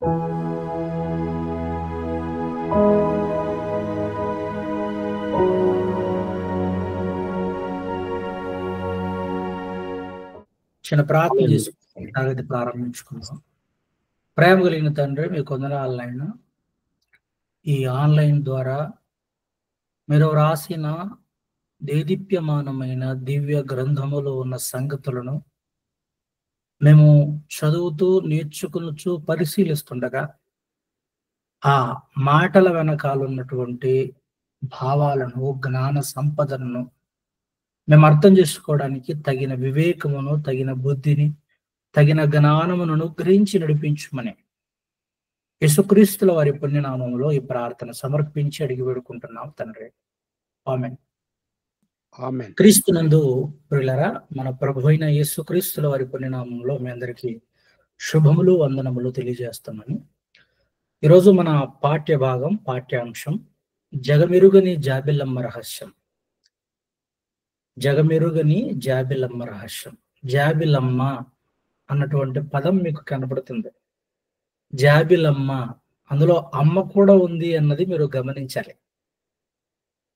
చిన్న ప్రార్థన చేసుకుని తరగతి ప్రారంభించుకుందాం. ప్రేమ కలిగిన తండ్రి, మీ కొందనాలు నాయన, ఈ ఆన్లైన్ ద్వారా మీరు రాసిన దేదీప్యమానమైన దివ్య గ్రంథములో ఉన్న సంగతులను మేము చదువుతూ నేర్చుకునుచు పరిశీలిస్తుండగా ఆ మాటల వెనకాల ఉన్నటువంటి భావాలను, జ్ఞాన సంపదను మేము అర్థం చేసుకోవడానికి తగిన వివేకమును, తగిన బుద్ధిని, తగిన జ్ఞానమును అనుగ్రహించి నడిపించుమని యేసుక్రీస్తుల వారి పుణ్యనామంలో ఈ ప్రార్థన సమర్పించి అడిగి వేడుకుంటున్నాం తండ్రి. ఆమేన్. ఆమేన్. క్రీస్తునందు ప్రియులారా, మన ప్రభు అయిన యేసుక్రీస్తుల వారి పుణ్యనామంలో మీ అందరికీ శుభములు, వందనములు తెలియజేస్తున్నాను. ఈరోజు మన పాఠ్య భాగం, పాఠ్యాంశం జగమెరుగని జాబిలమ్మ రహస్యం. జగమెరుగని జాబిలమ్మ రహస్యం. జాబిలమ్మ అన్నటువంటి పదం మీకు కనబడుతుంది. జాబిలమ్మ, అందులో అమ్మ కూడా ఉంది అన్నది మీరు గమనించాలి.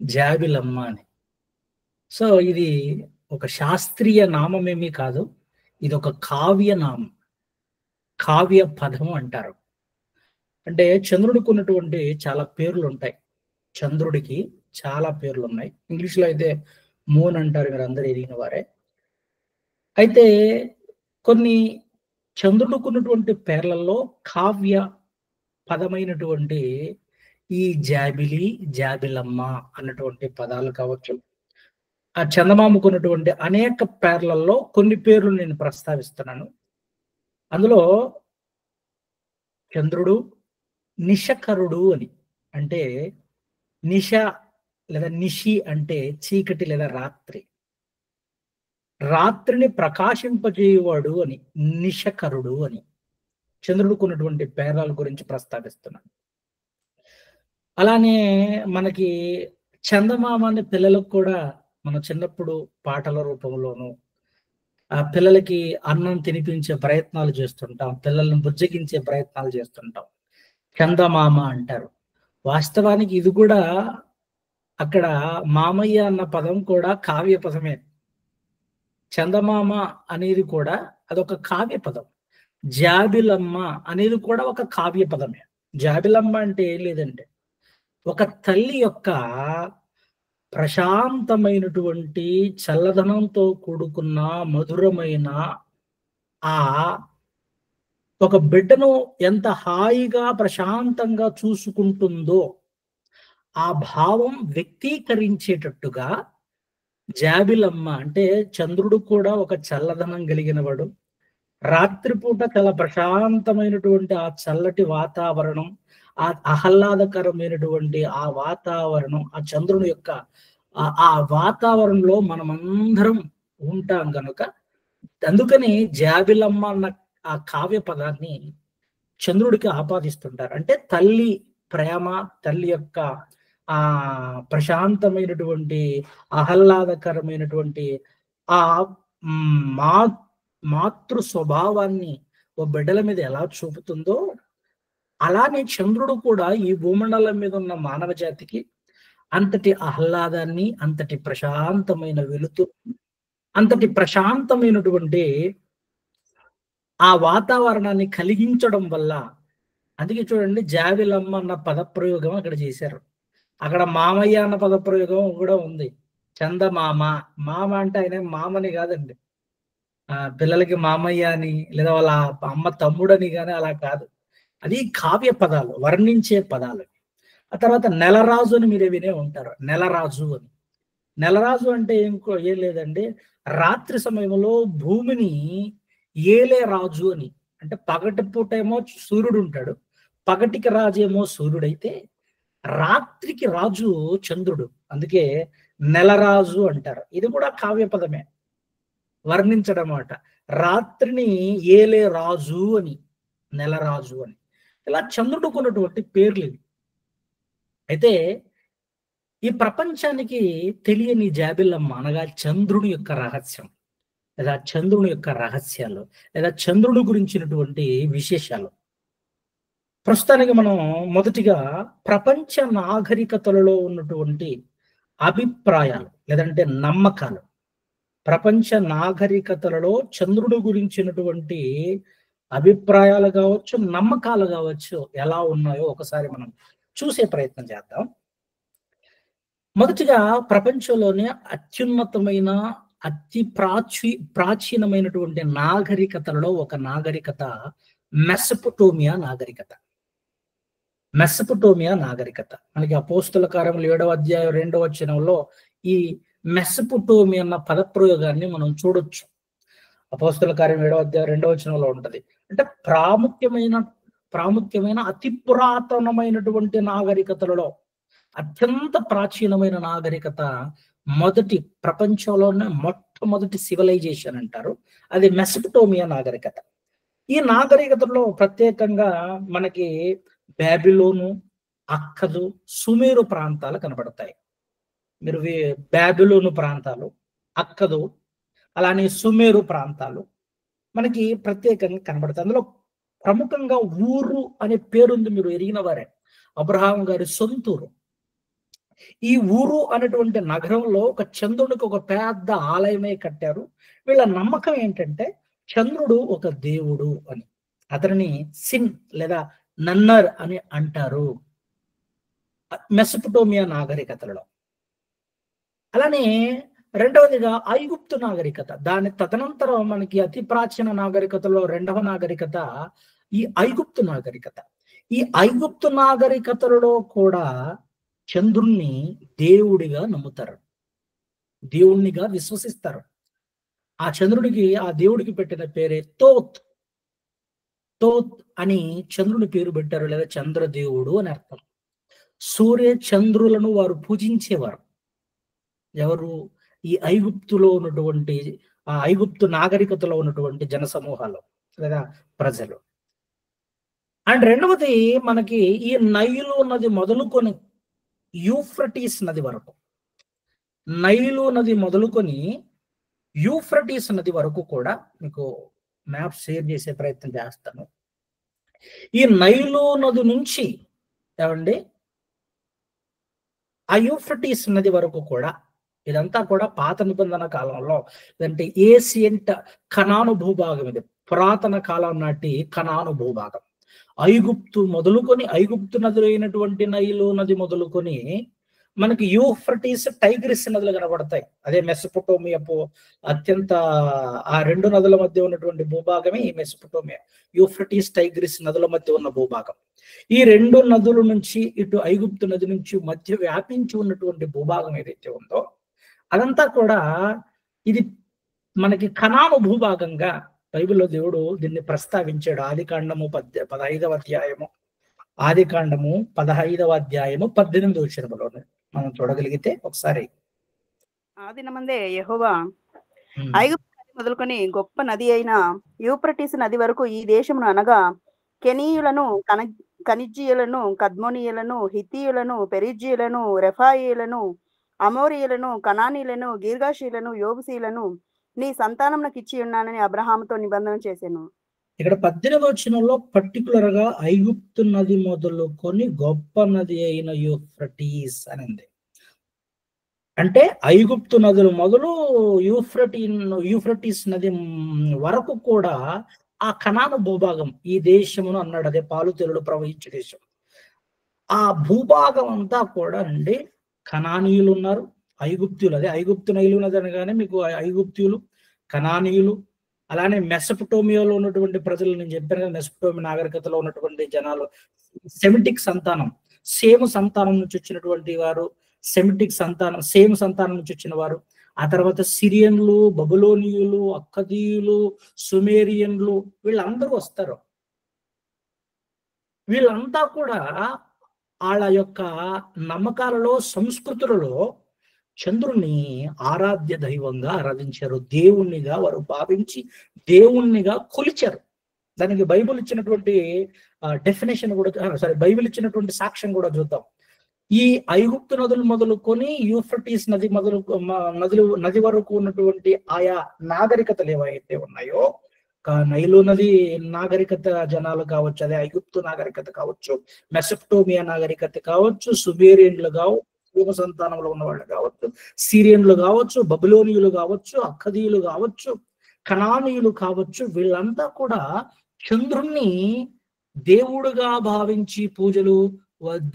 జాబిలమ్మ అని. సో ఇది ఒక శాస్త్రీయ నామమేమీ కాదు, ఇది ఒక కావ్య నామం, కావ్య పదం అంటారు. అంటే చంద్రుడికి ఉన్నటువంటి చాలా పేర్లు ఉంటాయి. చంద్రుడికి చాలా పేర్లు ఉన్నాయి. ఇంగ్లీష్లో అయితే మూన్ అంటారు, మీరు అందరూ ఎరిగిన వారే. అయితే కొన్ని చంద్రుడికి ఉన్నటువంటి పేర్లలో కావ్య పదమైనటువంటి ఈ జాబిలి, జాబిలమ్మ అన్నటువంటి పదాలు కావచ్చు, ఆ చందమామకు ఉన్నటువంటి అనేక పేర్లలో కొన్ని పేర్లు నేను ప్రస్తావిస్తున్నాను. అందులో చంద్రుడు, నిశకరుడు అని, అంటే నిశ లేదా నిషి అంటే చీకటి లేదా రాత్రి, రాత్రిని ప్రకాశింపజేయువాడు అని నిశకరుడు అని చంద్రుడికి ఉన్నటువంటి పేర్ల గురించి ప్రస్తావిస్తున్నాను. అలానే మనకి చందమామ అనే పిల్లలకు కూడా మన చిన్నప్పుడు పాటల రూపంలోనూ ఆ పిల్లలకి అన్నం తినిపించే ప్రయత్నాలు చేస్తుంటాం, పిల్లల్ని బుజ్జగించే ప్రయత్నాలు చేస్తుంటాం, చందమామ అంటారు. వాస్తవానికి ఇది కూడా అక్కడ మామయ్య అన్న పదం కూడా కావ్య పదమే. చందమామ అనేది కూడా అదొక కావ్య పదం. జాబిలమ్మ అనేది కూడా ఒక కావ్య పదమే. జాబిలమ్మ అంటే ఏం లేదంటే ఒక తల్లి యొక్క ప్రశాంతమైనటువంటి చల్లదనంతో కూడుకున్న మధురమైన ఆ ఒక బిడ్డను ఎంత హాయిగా ప్రశాంతంగా చూసుకుంటుందో ఆ భావం వ్యక్తీకరించేటట్టుగా జాబిలమ్మ అంటే చంద్రుడు కూడా ఒక చల్లదనం కలిగిన వాడు. రాత్రిపూట చాలా ప్రశాంతమైనటువంటి ఆ చల్లటి వాతావరణం, ఆ ఆహ్లాదకరమైనటువంటి ఆ వాతావరణం, ఆ చంద్రుని యొక్క ఆ వాతావరణంలో మనమందరం ఉంటాం కనుక అందుకని జాబిలమ్మ అన్న ఆ కావ్య పదాన్ని చంద్రుడికి ఆపాదిస్తుంటారు. అంటే తల్లి ప్రేమ, తల్లి యొక్క ఆ ప్రశాంతమైనటువంటి ఆహ్లాదకరమైనటువంటి ఆ మాతృ స్వభావాన్ని ఓ బిడ్డల మీద ఎలా చూపుతుందో అలానే చంద్రుడు కూడా ఈ భూమండలం మీద ఉన్న మానవ జాతికి అంతటి ఆహ్లాదాన్ని, అంతటి ప్రశాంతమైన వెలుతు, అంతటి ప్రశాంతమైనటువంటి ఆ వాతావరణాన్ని కలిగించడం వల్ల, అందుకే చూడండి జాబిలమ్మ అన్న పదప్రయోగం అక్కడ చేశారు. అక్కడ మామయ్య అన్న పదప్రయోగం కూడా ఉంది. చందమామ, మామ అంటే ఆయన మామని కాదండి, పిల్లలకి మామయ్య అని లేదా వాళ్ళ అమ్మ తమ్ముడని కానీ అలా కాదు. అది కావ్య పదాలు, వర్ణించే పదాలు. ఆ తర్వాత నెలరాజు అని మీరే వినే ఉంటారు. నెలరాజు అని, నెలరాజు అంటే ఏం లేదండి, రాత్రి సమయంలో భూమిని ఏలే రాజు అని. అంటే పగటి పూట ఏమో సూర్యుడు ఉంటాడు, పగటికి రాజు ఏమో సూర్యుడైతే రాత్రికి రాజు చంద్రుడు. అందుకే నెలరాజు అంటారు. ఇది కూడా కావ్య పదమే, వర్ణించడం అన్నమాట. రాత్రిని ఏలే రాజు అని, నెలరాజు అని. ఇలా చంద్రుడికి ఉన్నటువంటి పేర్లు ఇవి. అయితే ఈ ప్రపంచానికి తెలియని జాబిలమ్మ అనగా చంద్రుడి యొక్క రహస్యం, లేదా చంద్రుని యొక్క రహస్యాలు, లేదా చంద్రుడి గురించినటువంటి విశేషాలు. ప్రస్తుతానికి మనం మొదటిగా ప్రపంచ నాగరికతలలో ఉన్నటువంటి అభిప్రాయాలు లేదంటే నమ్మకాలు, ప్రపంచ నాగరికతలలో చంద్రుడి గురించినటువంటి అభిప్రాయాలు కావచ్చు, నమ్మకాలు కావచ్చు, ఎలా ఉన్నాయో ఒకసారి మనం చూసే ప్రయత్నం చేద్దాం. మొదటిగా ప్రపంచంలోనే అత్యున్నతమైన అతి ప్రాచీనమైనటువంటి నాగరికతలలో ఒక నాగరికత మెసొపొటేమియా నాగరికత. మెసొపొటేమియా నాగరికత మనకి అపోస్తుల కార్యములు 7వ అధ్యాయం 2వ వచనంలో ఈ మెసొపొటేమియా అన్న పదప్రయోగాన్ని మనం చూడొచ్చు. అపోస్తుల కార్యం 7వ అధ్యాయం 2వ వచనంలో ఉంటది. అంటే ప్రాముఖ్యమైన అతి పురాతనమైనటువంటి నాగరికతలలో అత్యంత ప్రాచీనమైన నాగరికత, ప్రపంచంలోనే మొట్టమొదటి సివిలైజేషన్ అంటారు, అది మెసొపొటేమియా నాగరికత. ఈ నాగరికతలో ప్రత్యేకంగా మనకి బాబిలోను, అక్కదు, సుమేరు ప్రాంతాలు కనబడతాయి. మీరు బాబిలోను ప్రాంతాలు, అక్కదు, అలానే సుమేరు ప్రాంతాలు మనకి ప్రత్యేకంగా కనబడతాయి. అందులో ప్రముఖంగా ఊరు అనే పేరుంది, మీరు ఎరిగిన వారే, అబ్రహాం గారి సొంతూరు. ఈ ఊరు అనేటువంటి నగరంలో ఒక చంద్రుడికి ఒక పెద్ద ఆలయమే కట్టారు. వీళ్ళ నమ్మకం ఏంటంటే చంద్రుడు ఒక దేవుడు అని. అతనిని సిన్ లేదా నన్నర్ అని అంటారు మెసొపొటేమియా నాగరికతలలో. అలానే రెండవదిగా ఐగుప్తు నాగరికత. దాని తదనంతరం మనకి అతి ప్రాచీన నాగరికతలో రెండవ నాగరికత ఈ ఐగుప్తు నాగరికత. ఈ ఐగుప్తు నాగరికతలలో కూడా చంద్రుణ్ణి దేవుడిగా నమ్ముతారు, దేవుణ్ణిగా విశ్వసిస్తారు. ఆ చంద్రుడికి, ఆ దేవుడికి పెట్టిన పేరే తోత్. తోత్ అని చంద్రుని పేరు పెట్టారు, లేదా చంద్రదేవుడు అని అర్థం. సూర్య చంద్రులను వారు పూజించేవారు. ఎవరు? ఈ ఐగుప్తులో ఉన్నటువంటి, ఆ ఐగుప్తు నాగరికతలో ఉన్నటువంటి జన సమూహాలు లేదా ప్రజలు. అండ్ రెండవది మనకి ఈ నైలు నది మొదలుకొని యూఫ్రటీస్ నది వరకు, నైలు నది మొదలుకొని యూఫ్రటీస్ నది వరకు కూడా మీకు మ్యాప్ షేర్ చేసే ప్రయత్నం చేస్తాను. ఈ నైలు నది నుంచి ఏమండి ఆ యూఫ్రటీస్ నది వరకు కూడా, ఇదంతా కూడా పాత నిబంధన కాలంలో, లేదంటే ఏసియంట్ కనాను భూభాగం, ఇది పురాతన కాలం నాటి కనాను భూభాగం. ఐగుప్తు మొదలుకొని, ఐగుప్తు నదులు అయినటువంటి నైలు నది మొదలుకొని మనకి యూఫ్రటీస్, టైగ్రిస్ నదులు కనబడతాయి. అదే మెసొపొటేమియాపు అత్యంత, ఆ రెండు నదుల మధ్య ఉన్నటువంటి భూభాగమే ఈ మెసొపొటేమియా. యూఫ్రటీస్, టైగ్రిస్ నదుల మధ్య ఉన్న భూభాగం. ఈ రెండు నదుల నుంచి ఇటు ఐగుప్తు నది నుంచి మధ్య వ్యాపించి ఉన్నటువంటి భూభాగం ఏదైతే ఉందో అదంతా కూడా ఇది మనకి కనాను భూభాగంగా బైబిల్లో దేవుడు దీన్ని ప్రస్తావించాడు. ఆదికాండము 15వ అధ్యాయము, ఆదికాండము 15వ అధ్యాయము 18వ వచనములో మనం చూడగలిగితే ఒకసారి. ఆ దినమందే యెహోవా ఐగుప్తు నది మొదలుకొని గొప్ప నది అయిన యూఫ్రటీస్ నది వరకు ఈ దేశమును, అనగా కెనీయులను, కనిజ్జీయులను, కద్మోనీయులను, హిత్తీయులను, పెరిజ్జీయులను, రెఫాయిలను, అమోరీయులను, కనానీయులను, గీర్గాషీయులను, యోబుసీయులను నీ సంతానమునకు ఇచ్చి ఉన్నానని అబ్రహాముతో నిబంధన చేశాను. ఇక్కడ 18వ వచనంలో పర్టికులర్ గా ఐగుప్తు నది మొదలుకొని గొప్ప నది అయిన యూఫ్రటీస్ అని ఉంది. అంటే ఐగుప్తు నదులు మొదలు యూఫ్రటీస్ నది వరకు కూడా ఆ కనాను భూభాగం, ఈ దేశమును అన్నాడు, అదే పాలు తెరుడు ప్రవహించే దేశం. ఆ భూభాగం అంతా కూడా అండి కనానీయులు ఉన్నారు, ఐగుప్తులు. అదే ఐగుప్తు నైలు నది అనగానే మీకు ఐగుప్తులు, కనానీయులు, అలానే మెసొపొటేమియాలో ఉన్నటువంటి ప్రజలు, నేను చెప్పాను కదా, మెసొపొటేమియా నాగరికతలో ఉన్నటువంటి జనాలు సెమిటిక్ సంతానం, సేమ్ సంతానం నుంచి వచ్చినటువంటి వారు, సెమిటిక్ సంతానం, సేమ్ సంతానం నుంచి వచ్చిన వారు. ఆ తర్వాత సిరియన్లు, బబులోనియులు, అక్కదీయులు, సుమేరియన్లు, వీళ్ళందరూ వస్తారు. వీళ్ళంతా కూడా వాళ్ళ యొక్క నమ్మకాలలో, సంస్కృతులలో చంద్రుణ్ణి ఆరాధ్య దైవంగా ఆరాధించారు, దేవుణ్ణిగా వారు భావించి దేవుణ్ణిగా కొలిచారు. దానికి బైబిల్ ఇచ్చినటువంటి డెఫినేషన్ కూడా, బైబిల్ ఇచ్చినటువంటి సాక్ష్యం కూడా చూద్దాం. ఈ ఐగుప్తు నదులు మొదలుకొని యూఫ్రటీస్ నది నది వరకు ఉన్నటువంటి ఆయా నాగరికతలు ఏవైతే ఉన్నాయో, నైలు నది నాగరికత జనాలు కావచ్చు, అదే ఐగుప్తు నాగరికత కావచ్చు, మెసప్టోమియా నాగరికత కావచ్చు, సుమేరియన్లు కావచ్చు, పూర్వ సంతానంలో ఉన్న వాళ్ళు కావచ్చు, సిరియన్లు కావచ్చు, బబులోనియులు కావచ్చు, అక్కదీయులు కావచ్చు, కనానీయులు కావచ్చు, వీళ్ళంతా కూడా చంద్రుణ్ణి దేవుడుగా భావించి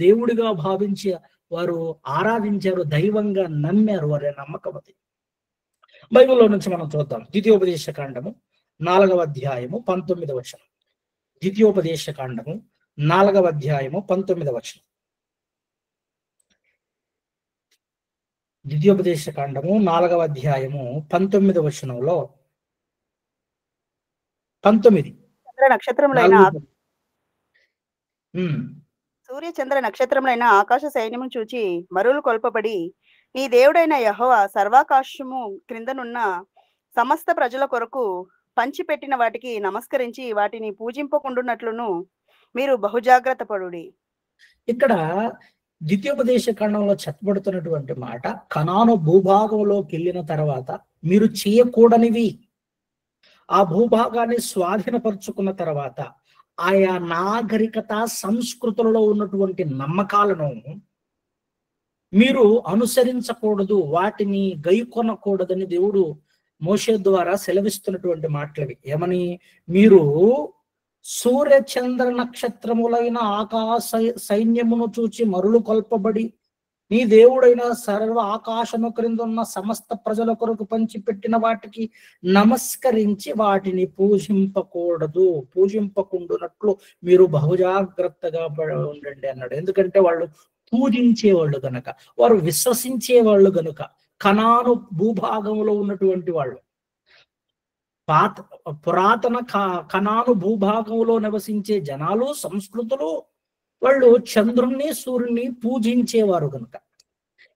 దేవుడిగా భావించి వారు ఆరాధించారు, దైవంగా నమ్మారు. వారి నమ్మకం అది. బైబిల్లో నుంచి మనం చూద్దాం. ద్వితీయోపదేశ కాండము 4వ అధ్యాయము 19వ వచనం. ద్వితీయోపదేశ కాండము 4వ అధ్యాయము 19వ వచనం. ద్వితీయోపదేశ కాండము 4వ అధ్యాయము 19వ వచనంలో 19 నక్షత్రములైన సూర్య చంద్ర నక్షత్రములైన ఆకాశ సైన్యము చూచి మరులు కొల్పబడి, నీ దేవుడైన యెహోవా సర్వాకాశము క్రిందనున్న సమస్త ప్రజల కొరకు పంచిపెట్టిన వాటికి నమస్కరించి వాటిని పూజింపకుండునట్లును మీరు బహుజాగ్రత్త పడుడి. ఇక్కడ ద్వితీయోపదేశ కాండంలో చెప్పబడుతున్నటువంటి మాట, కనాను భూభాగంలోకి వెళ్ళిన తర్వాత మీరు చేయకూడనివి, ఆ భూభాగాన్ని స్వాధీనపరుచుకున్న తర్వాత ఆయా నాగరికత సంస్కృతులలో ఉన్నటువంటి నమ్మకాలను మీరు అనుసరించకూడదు, వాటిని గైకొనకూడదని దేవుడు మోషే ద్వారా సెలవిస్తున్నటువంటి మాటలవి. ఏమని? మీరు సూర్య చంద్ర నక్షత్రములైన ఆకాశ సైన్యమును చూచి మరులు కొల్పబడి, నీ దేవుడైన సర్వ ఆకాశము క్రింద ఉన్న సమస్త ప్రజల కొరకు పంచిపెట్టిన వాటికి నమస్కరించి వాటిని పూజింపకూడదు, పూజింపకుండునట్లు మీరు బహుజాగ్రత్తగా ఉండండి అన్నాడు. ఎందుకంటే వాళ్ళు పూజించేవాళ్ళు గనక, వారు విశ్వసించేవాళ్ళు గనుక, కనాను భూభాగంలో ఉన్నటువంటి వాళ్ళు, పురాతన కనాను భూభాగంలో నివసించే జనాలు, సంస్కృతులు, వాళ్ళు చంద్రుణ్ణి సూర్యుని పూజించేవారు కనుక.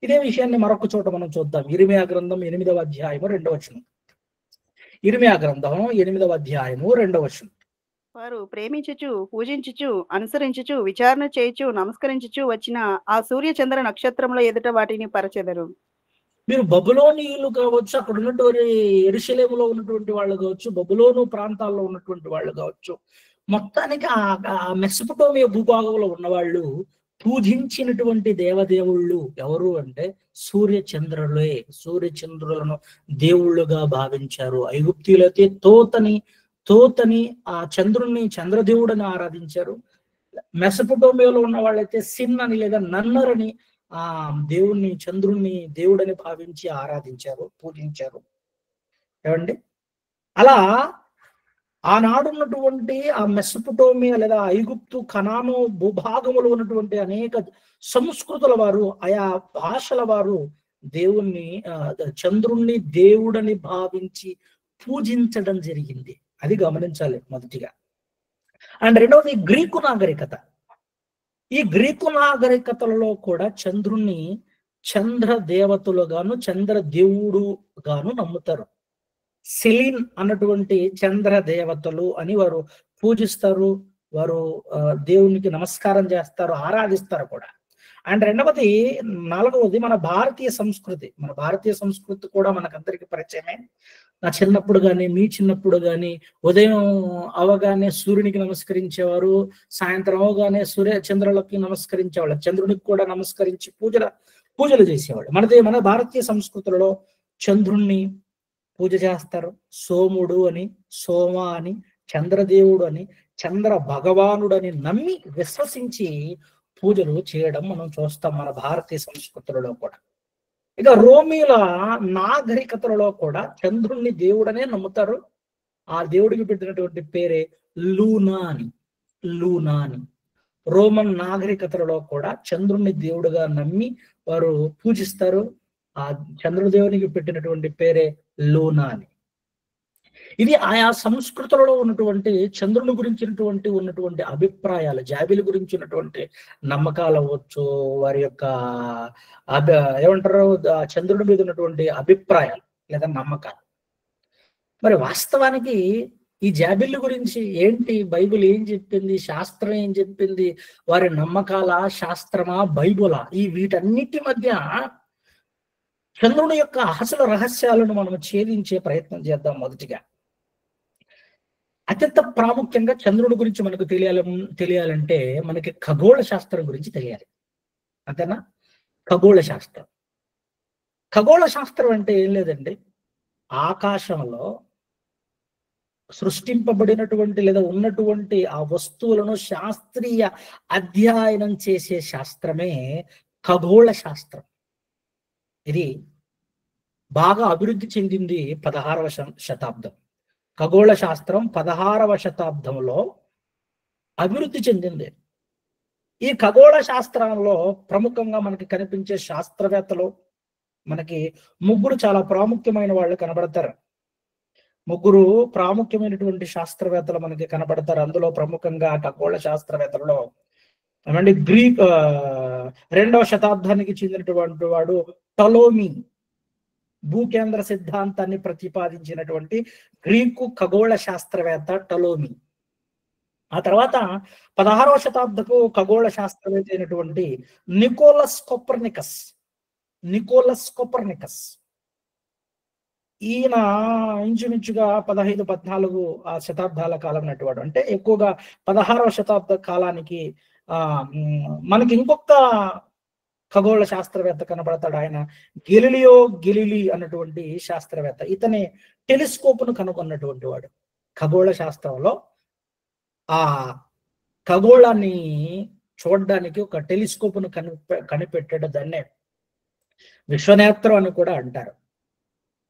ఇదే విషయాన్ని మరొక చోట మనం చూద్దాం. ఇర్మియా గ్రంథం 8వ అధ్యాయము 2వ వచనం. ఇర్మియా గ్రంథం 8వ అధ్యాయము 2వ వచనం. వారు ప్రేమించుచు, పూజించుచు, అనుసరించుచు, విచారణ చేయుచు, నమస్కరించుచు వచ్చిన ఆ సూర్య చంద్ర నక్షత్రముల ఎదుట వాటిని పరచెదరు. మీరు బబులోనీయులు కావచ్చు, అక్కడ ఉన్నటువంటి యెరూషలేములో ఉన్నటువంటి వాళ్ళు కావచ్చు, బబులోను ప్రాంతాల్లో ఉన్నటువంటి వాళ్ళు కావచ్చు, మొత్తానికి ఆ మెసొపొటేమియా భూభాగంలో ఉన్నవాళ్ళు పూజించినటువంటి దేవదేవుళ్ళు ఎవరు అంటే సూర్య చంద్రులే. సూర్య చంద్రులను దేవుళ్ళుగా భావించారు. ఐగుప్తీయులైతే తోతని ఆ చంద్రుణ్ణి చంద్రదేవుడని ఆరాధించారు. మెసొపొటేమియాలో ఉన్న వాళ్ళైతే సిన్ అని లేదా నన్నరని ఆ దేవుణ్ణి, చంద్రుణ్ణి దేవుడని భావించి ఆరాధించారు, పూజించారు. ఏమండి? అలా ఆనాడున్నటువంటి ఆ మెసొపొటేమియా లేదా ఐగుప్తు, కనాను భూభాగములో ఉన్నటువంటి అనేక సంస్కృతుల వారు, ఆయా భాషల వారు దేవుణ్ణి, చంద్రుణ్ణి దేవుడని భావించి పూజించడం జరిగింది. అది గమనించాలి మొదటిగా. అండ్ రెండవది గ్రీకు నాగరికత. ఈ గ్రీకు నాగరికతలలో కూడా చంద్రుణ్ణి చంద్ర దేవతలుగాను, చంద్ర దేవుడు గాను నమ్ముతారు. సెలిన్ అన్నటువంటి చంద్ర దేవతలు అని వారు పూజిస్తారు, వారు దేవునికి నమస్కారం చేస్తారు, ఆరాధిస్తారు కూడా. అండ్ రెండవది, 4వది మన భారతీయ సంస్కృతి. మన భారతీయ సంస్కృతి కూడా మనకందరికి పరిచయమే. నా చిన్నప్పుడు కానీ, మీ చిన్నప్పుడు కానీ ఉదయం అవగానే సూర్యునికి నమస్కరించేవారు, సాయంత్రం అవగానే సూర్య చంద్రులకి నమస్కరించేవాళ్ళు, చంద్రునికి కూడా నమస్కరించి పూజలు చేసేవాళ్ళు. మన భారతీయ సంస్కృతులలో చంద్రుణ్ణి పూజ చేస్తారు. సోముడు అని, సోమ అని, చంద్రదేవుడు అని, చంద్ర భగవానుడు అని నమ్మి విశ్వసించి పూజలు చేయడం మనం చూస్తాం మన భారతీయ సంస్కృతులలో కూడా. ఇక రోమీల నాగరికతలలో కూడా చంద్రుణ్ణి దేవుడనే నమ్ముతారు. ఆ దేవుడికి పెట్టినటువంటి పేరే లూనా అని. రోమన్ నాగరికతలలో కూడా చంద్రుణ్ణి దేవుడుగా నమ్మి వారు పూజిస్తారు. ఆ చంద్రదేవునికి పెట్టినటువంటి పేరే లూనా అని. ఇది ఆయా సంస్కృతులలో ఉన్నటువంటి చంద్రుని గురించి ఉన్నటువంటి అభిప్రాయాలు, జాబిలి గురించి ఉన్నటువంటి నమ్మకాలు అవ్వచ్చు, వారి యొక్క ఏమంటారు, చంద్రుడి మీద ఉన్నటువంటి అభిప్రాయాలు లేదా నమ్మకాలు. మరి వాస్తవానికి ఈ జాబిల్లి గురించి ఏంటి, బైబిల్ ఏం చెప్పింది, శాస్త్రం ఏం చెప్పింది, వారి నమ్మకాల, శాస్త్రమా, బైబులా, ఈ వీటన్నిటి మధ్య చంద్రుని యొక్క అసలు రహస్యాలను మనం ఛేదించే ప్రయత్నం చేద్దాం. మొదటిగా అత్యంత ప్రాముఖ్యంగా చంద్రుడి గురించి మనకు తెలియాలంటే మనకి ఖగోళ శాస్త్రం గురించి తెలియాలి. అంతేనా? ఖగోళ శాస్త్రం. ఖగోళ శాస్త్రం అంటే ఏం లేదండి, ఆకాశంలో సృష్టింపబడినటువంటి లేదా ఉన్నటువంటి ఆ వస్తువులను శాస్త్రీయ అధ్యయనం చేసే శాస్త్రమే ఖగోళ శాస్త్రం. ఇది బాగా అభివృద్ధి చెందింది 16వ శతాబ్దం. ఖగోళ శాస్త్రం 16వ శతాబ్దంలో అభివృద్ధి చెందింది. ఈ ఖగోళ శాస్త్రంలో ప్రముఖంగా మనకి కనిపించే శాస్త్రవేత్తలు మనకి ముగ్గురు చాలా ప్రాముఖ్యమైన వాళ్ళు కనబడతారు. ముగ్గురు ప్రాముఖ్యమైనటువంటి శాస్త్రవేత్తలు మనకి కనబడతారు. అందులో ప్రముఖంగా ఖగోళ శాస్త్రవేత్తలలో ఏమండి గ్రీక్ 2వ శతాబ్దానికి చెందినటువంటి వాడు టలోమీ, భూకేంద్ర సిద్ధాంతాన్ని ప్రతిపాదించినటువంటి గ్రీకు ఖగోళ శాస్త్రవేత్త టలోమీ. ఆ తర్వాత 16వ శతాబ్దపు ఖగోళ శాస్త్రవేత్త అయినటువంటి నికోలస్ కోపర్నికస్. ఈయన ఇంచుమించుగా 15-14 ఆ శతాబ్దాల కాలం నటివాడు. అంటే ఎక్కువగా 16వ శతాబ్ద కాలానికి మనకి ఇంకొక ఖగోళ శాస్త్రవేత్త కనబడతాడు. ఆయన గెలిలియో గెలిలీ అన్నటువంటి శాస్త్రవేత్త. ఇతనే టెలిస్కోప్ను కనుగొన్నటువంటి వాడు. ఖగోళ శాస్త్రంలో ఆ ఖగోళాన్ని చూడడానికి ఒక టెలిస్కోప్ను కనిపెట్టాడు. దాన్నే విశ్వనేత్రం అని కూడా అంటారు.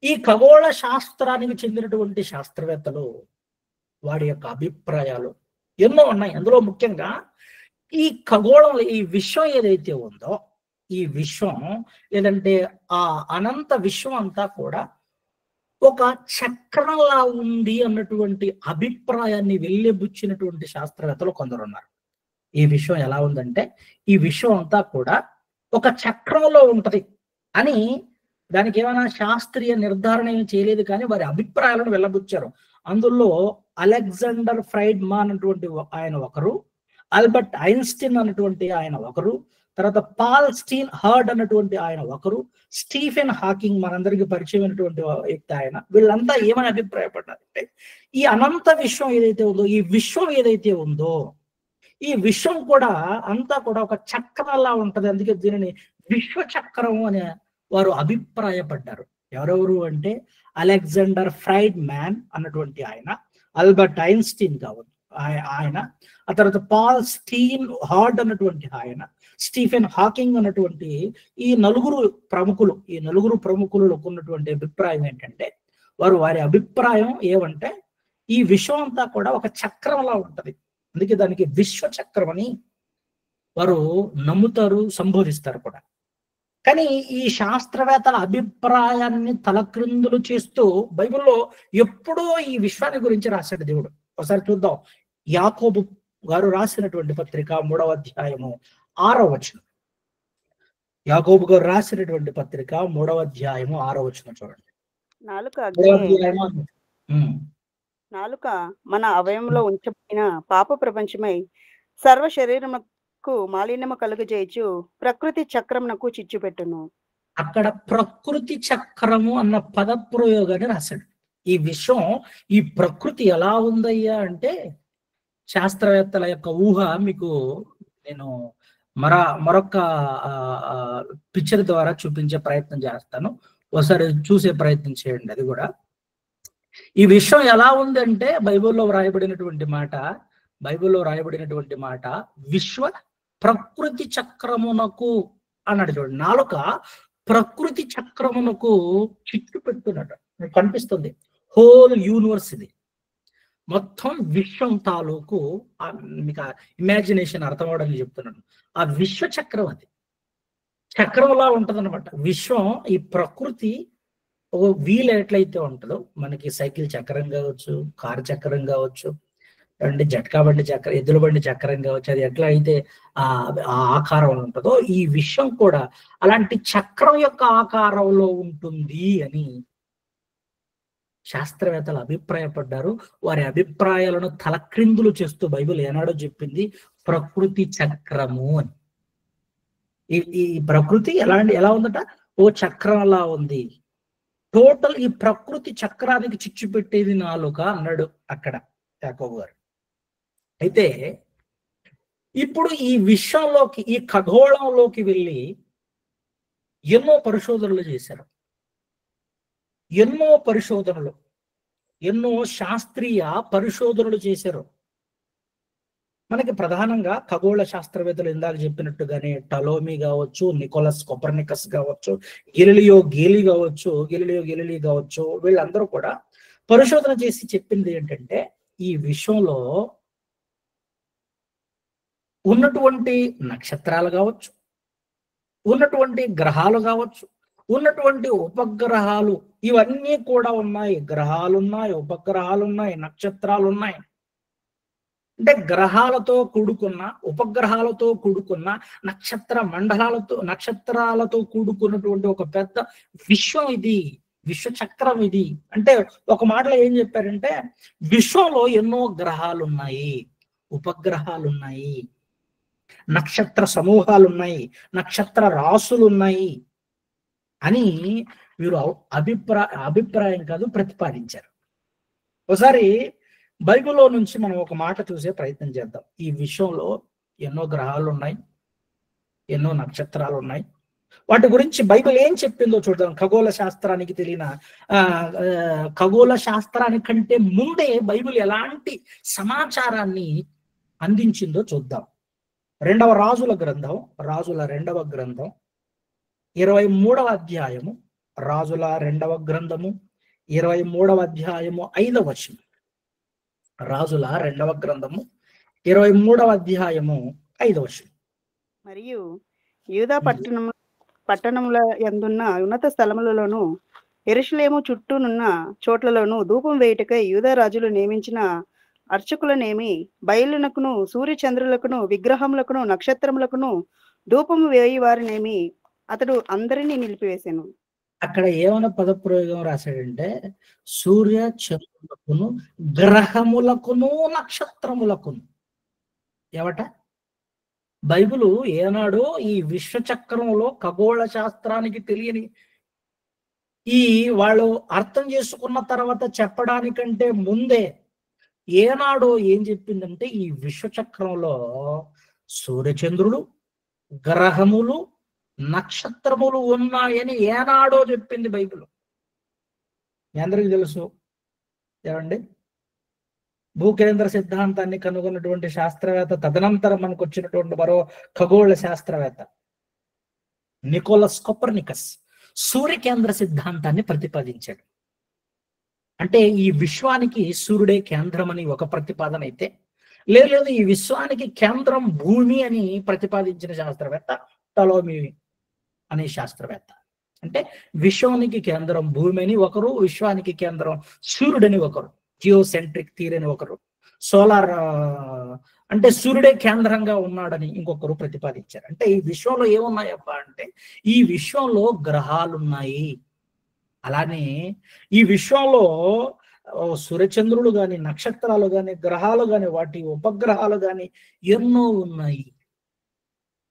ఈ ఖగోళ శాస్త్రానికి చెందినటువంటి శాస్త్రవేత్తలు వాడి యొక్క అభిప్రాయాలు ఎన్నో ఉన్నాయి. అందులో ముఖ్యంగా ఈ ఖగోళంలో ఈ విశ్వం ఏదైతే ఉందో, ఈ విశ్వం లేదంటే ఆ అనంత విశ్వం అంతా కూడా ఒక చక్రంలా ఉంది అన్నటువంటి అభిప్రాయాన్ని వెళ్ళిబుచ్చినటువంటి శాస్త్రవేత్తలు కొందరు ఉన్నారు. ఈ విశ్వం ఎలా ఉందంటే, ఈ విశ్వం అంతా కూడా ఒక చక్రంలో ఉంటది అని, దానికి ఏమైనా శాస్త్రీయ నిర్ధారణ ఏమి చేయలేదు, కానీ వారి అభిప్రాయాలను వెళ్ళబుచ్చారు. అందులో అలెగ్జాండర్ ఫ్రైడ్మాన్ అన్నటువంటి ఆయన ఒకరు, ఆల్బర్ట్ ఐన్స్టీన్ అన్నటువంటి ఆయన ఒకరు, తర్వాత పాల్ స్టీన్ హర్డ్ అన్నటువంటి ఆయన ఒకరు, స్టీఫెన్ హాకింగ్ మనందరికీ పరిచయమైనటువంటి వ్యక్తి ఆయన. వీళ్ళంతా ఏమని అభిప్రాయపడ్డారంటే, ఈ అనంత విశ్వం ఏదైతే ఉందో, ఈ విశ్వం ఏదైతే ఉందో, ఈ విశ్వం కూడా అంతా కూడా ఒక చక్రంలా ఉంటది. అందుకే దీనిని విశ్వచక్రం అని వారు అభిప్రాయపడ్డారు. ఎవరెవరు అంటే అలెగ్జాండర్ ఫ్రైడ్మాన్ అన్నటువంటి ఆయన, ఆల్బర్ట్ ఐన్స్టీన్ కావచ్చు ఆయన, ఆ తర్వాత పాల్ స్టీన్ హార్డ్ అన్నటువంటి ఆయన, స్టీఫెన్ హాకింగ్ అన్నటువంటి ఈ నలుగురు ప్రముఖులు ఉన్నటువంటి అభిప్రాయం ఏంటంటే, వారి అభిప్రాయం ఏమంటే, ఈ విశ్వం అంతా కూడా ఒక చక్రంలా ఉంటది. అందుకే దానికి విశ్వచక్రం అని వారు నమ్ముతారు, సంబోధిస్తారు కూడా. కానీ ఈ శాస్త్రవేత్తల అభిప్రాయాన్ని తలక్రిందులు చేస్తూ బైబిల్లో ఎప్పుడో ఈ విశ్వాన్ని గురించి రాశాడు దేవుడు. ఒకసారి చూద్దాం. యాకోబు గారు రాసినటువంటి పత్రిక 3వ అధ్యాయము 6వ వచనం. యాకోబు గారు రాసినటువంటి పత్రిక 3వ అధ్యాయము 6వ వచనం చూడండి. నాలుక మన అవయంలో ఉంచబడిన పాప ప్రపంచమై సర్వ శరీరముకు మాలిన్యము కలుగజేయచ్చు ప్రకృతి చక్రమునకు చిచ్చు పెట్టును. అక్కడ ప్రకృతి చక్రము అన్న పద ప్రయోగాన్ని రాశాడు. ఈ విశ్వం, ఈ ప్రకృతి ఎలా ఉందయ్యా అంటే, శాస్త్రవేత్తల యొక్క ఊహ మీకు నేను మరొక పిక్చర్ ద్వారా చూపించే ప్రయత్నం చేస్తాను. ఒకసారి చూసే ప్రయత్నం చేయండి. అది కూడా ఈ విశ్వం ఎలా ఉందంటే, బైబిల్లో వ్రాయబడినటువంటి మాట విశ్వ ప్రకృతి చక్రమునకు అన్నాడు. చూడండి, నాలుక ప్రకృతి చక్రమునకు చిచ్చు పెడుతున్నట్టు కనిపిస్తుంది. హోల్ యూనివర్స్ ఇది మొత్తం విశ్వం తాలూకు. మీకు ఇమాజినేషన్ అర్థం అవడానికి చెప్తున్నాను. ఆ విశ్వ చక్రం అది చక్రంలా ఉంటది అనమాట విశ్వం. ఈ ప్రకృతి ఒక వీల్ ఎట్లయితే ఉంటుందో, మనకి సైకిల్ చక్రం కావచ్చు, కారు చక్రం కావచ్చు, అంటే జట్కా బండి చక్రం, ఎద్దుల బండి చక్రం కావచ్చు, అది ఎట్లా అయితే ఆ ఆకారం ఉంటుందో, ఈ విశ్వం కూడా అలాంటి చక్రం యొక్క ఆకారంలో ఉంటుంది అని శాస్త్రవేత్తలు అభిప్రాయపడ్డారు. వారి అభిప్రాయాలను తలక్రిందులు చేస్తూ బైబిల్ ఏనాడో చెప్పింది ప్రకృతి చక్రము అని. ఈ ప్రకృతి ఎలా ఉందట, ఓ చక్రంలా ఉంది. టోటల్ ఈ ప్రకృతి చక్రానికి చిచ్చు పెట్టేది నాలుక అన్నాడు అక్కడ. యాకోబు గారు. అయితే ఇప్పుడు ఈ విశ్వంలోకి, ఈ ఖగోళంలోకి వెళ్ళి ఎన్నో పరిశోధనలు చేశారు. ఎన్నో శాస్త్రీయ పరిశోధనలు చేశారు. మనకి ప్రధానంగా ఖగోళ శాస్త్రవేత్తలు ఇందాక చెప్పినట్టుగానే టలోమీ కావచ్చు, నికోలస్ కోపర్నికస్ కావచ్చు, గెలిలియో గెలిలీ కావచ్చు, వీళ్ళందరూ కూడా పరిశోధన చేసి చెప్పింది ఏంటంటే, ఈ విశ్వంలో ఉన్నటువంటి నక్షత్రాలు కావచ్చు, ఉన్నటువంటి గ్రహాలు కావచ్చు, ఉన్నటువంటి ఉపగ్రహాలు, ఇవన్నీ కూడా ఉన్నాయి. గ్రహాలున్నాయి, ఉపగ్రహాలున్నాయి, నక్షత్రాలున్నాయి. అంటే గ్రహాలతో కూడుకున్న, ఉపగ్రహాలతో కూడుకున్న, నక్షత్రాలతో కూడుకున్నటువంటి ఒక పెద్ద విశ్వం ఇది, విశ్వచక్రం ఇది. అంటే ఒక మాటలో ఏం చెప్పారంటే, విశ్వంలో ఎన్నో గ్రహాలున్నాయి, ఉపగ్రహాలున్నాయి, నక్షత్ర సమూహాలున్నాయి, నక్షత్ర రాసులున్నాయి అని వీరు అభిప్రాయం కాదు, ప్రతిపాదించారు. ఒకసారి బైబిల్లో నుంచి మనం ఒక మాట చూసే ప్రయత్నం చేద్దాం. ఈ విశ్వంలో ఎన్నో గ్రహాలు ఉన్నాయి, ఎన్నో నక్షత్రాలు ఉన్నాయి. వాటి గురించి బైబిల్ ఏం చెప్పిందో చూద్దాం. ఖగోళ శాస్త్రానికంటే ముందే బైబిల్ ఎలాంటి సమాచారాన్ని అందించిందో చూద్దాం. రాజుల 2వ గ్రంథం 23వ అధ్యాయము, రాజుల 2వ గ్రంథము 23వ అధ్యాయము 5వ వచనం. రాజుల 2వ గ్రంథము 23వ అధ్యాయము 5వ వచనం. మరియు యూదా పట్టణముల యందున్న ఉన్నత స్థలములలోను యెరూషలేము చుట్టూనున్న చోట్లలోను ధూపం వేయుటకై యూదా రాజులు నియమించిన అర్చకులనేమి, బయలునకును, సూర్యచంద్రులకును, విగ్రహములకును, నక్షత్రములకును ధూపము వేయి వారినేమి అతడు అందరినీ నిలిపివేశాను. అక్కడ ఏమైనా పదప్రయోగం రాశాడంటే, సూర్య చంద్రులకును, గ్రహములకును, నక్షత్రములకును. ఏమట? బైబిలు ఏనాడో ఈ విశ్వచక్రంలో ఖగోళ శాస్త్రానికి తెలియని ఈ వాళ్ళు అర్థం చేసుకున్న తర్వాత చెప్పడానికంటే ముందే ఏనాడో ఏం చెప్పిందంటే, ఈ విశ్వచక్రంలో సూర్యచంద్రులు, గ్రహములు, నక్షత్రములు ఉన్నాయని ఏనాడో చెప్పింది బైబిల్. మీ అందరికీ తెలుసు ఏమండి, భూకేంద్ర సిద్ధాంతాన్ని కనుగొన్నటువంటి శాస్త్రవేత్త, తదనంతరం మనకు వచ్చినటువంటి మరో ఖగోళ శాస్త్రవేత్త నికోలస్ కోపర్నికస్ సూర్యకేంద్ర సిద్ధాంతాన్ని ప్రతిపాదించాడు. అంటే ఈ విశ్వానికి సూర్యుడే కేంద్రం అని ఒక ప్రతిపాదన అయితే, లేదు ఈ విశ్వానికి కేంద్రం భూమి అని ప్రతిపాదించిన శాస్త్రవేత్త టలోమీ అనే శాస్త్రవేత్త. అంటే విశ్వానికి కేంద్రం భూమి అని ఒకరు, విశ్వానికి కేంద్రం సూర్యుడని ఒకరు, జియోసెంట్రిక్ థియరీ అని ఒకరు, సోలార్ అంటే సూర్యుడే కేంద్రంగా ఉన్నాడని ఇంకొకరు ప్రతిపాదించారు. అంటే ఈ విశ్వంలో ఏమున్నాయబ్బా అంటే, ఈ విశ్వంలో గ్రహాలున్నాయి, అలానే ఈ విశ్వంలో సూర్యచంద్రులు గాని, నక్షత్రాలు గాని, గ్రహాలు గాని, వాటి ఉపగ్రహాలు గాని ఎన్నో ఉన్నాయి.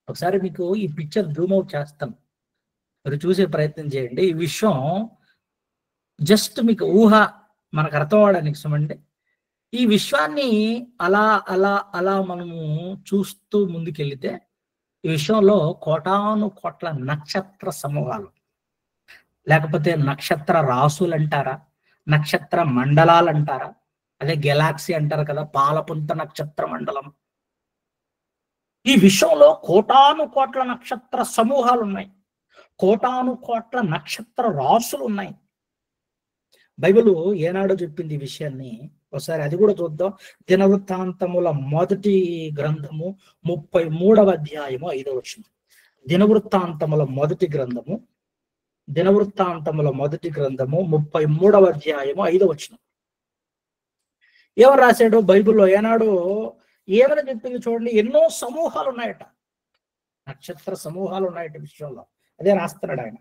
ఒకసారి మీకు ఈ పిక్చర్ జూమ్ అవుట్ చేస్తాను, మీరు చూసే ప్రయత్నం చేయండి. ఈ విశ్వం జస్ట్ మీకు ఊహ మనకు అర్థం అవడానికి సుమండి. ఈ విశ్వాన్ని అలా అలా అలా మనము చూస్తూ ముందుకెళ్తే ఈ విశ్వంలో కోటాను కోట్ల నక్షత్ర సమూహాలు, లేకపోతే నక్షత్ర రాసులు అంటారా, నక్షత్ర మండలాలు అంటారా, అదే గెలాక్సీ అంటారు కదా, పాలపుంత నక్షత్ర మండలం. ఈ విశ్వంలో కోటాను కోట్ల నక్షత్ర సమూహాలు ఉన్నాయి, కోటాను కోట్ల నక్షత్ర రాసులు ఉన్నాయి. బైబిల్ ఏనాడో చెప్పింది ఈ విషయాన్ని, ఒకసారి అది కూడా చూద్దాం. దినవృత్తాంతముల మొదటి గ్రంథము 33వ అధ్యాయము 5వ వచనం. దినవృత్తాంతముల మొదటి గ్రంథము 33వ అధ్యాయము 5వ వచనం. ఎవరు రాశాడు బైబిల్లో? ఏనాడో ఏమని చెప్పింది చూడండి. ఎన్నో సమూహాలు ఉన్నాయట, నక్షత్ర సమూహాలు ఉన్నాయట విశ్వంలో. అదే రాస్తున్నాడు ఆయన.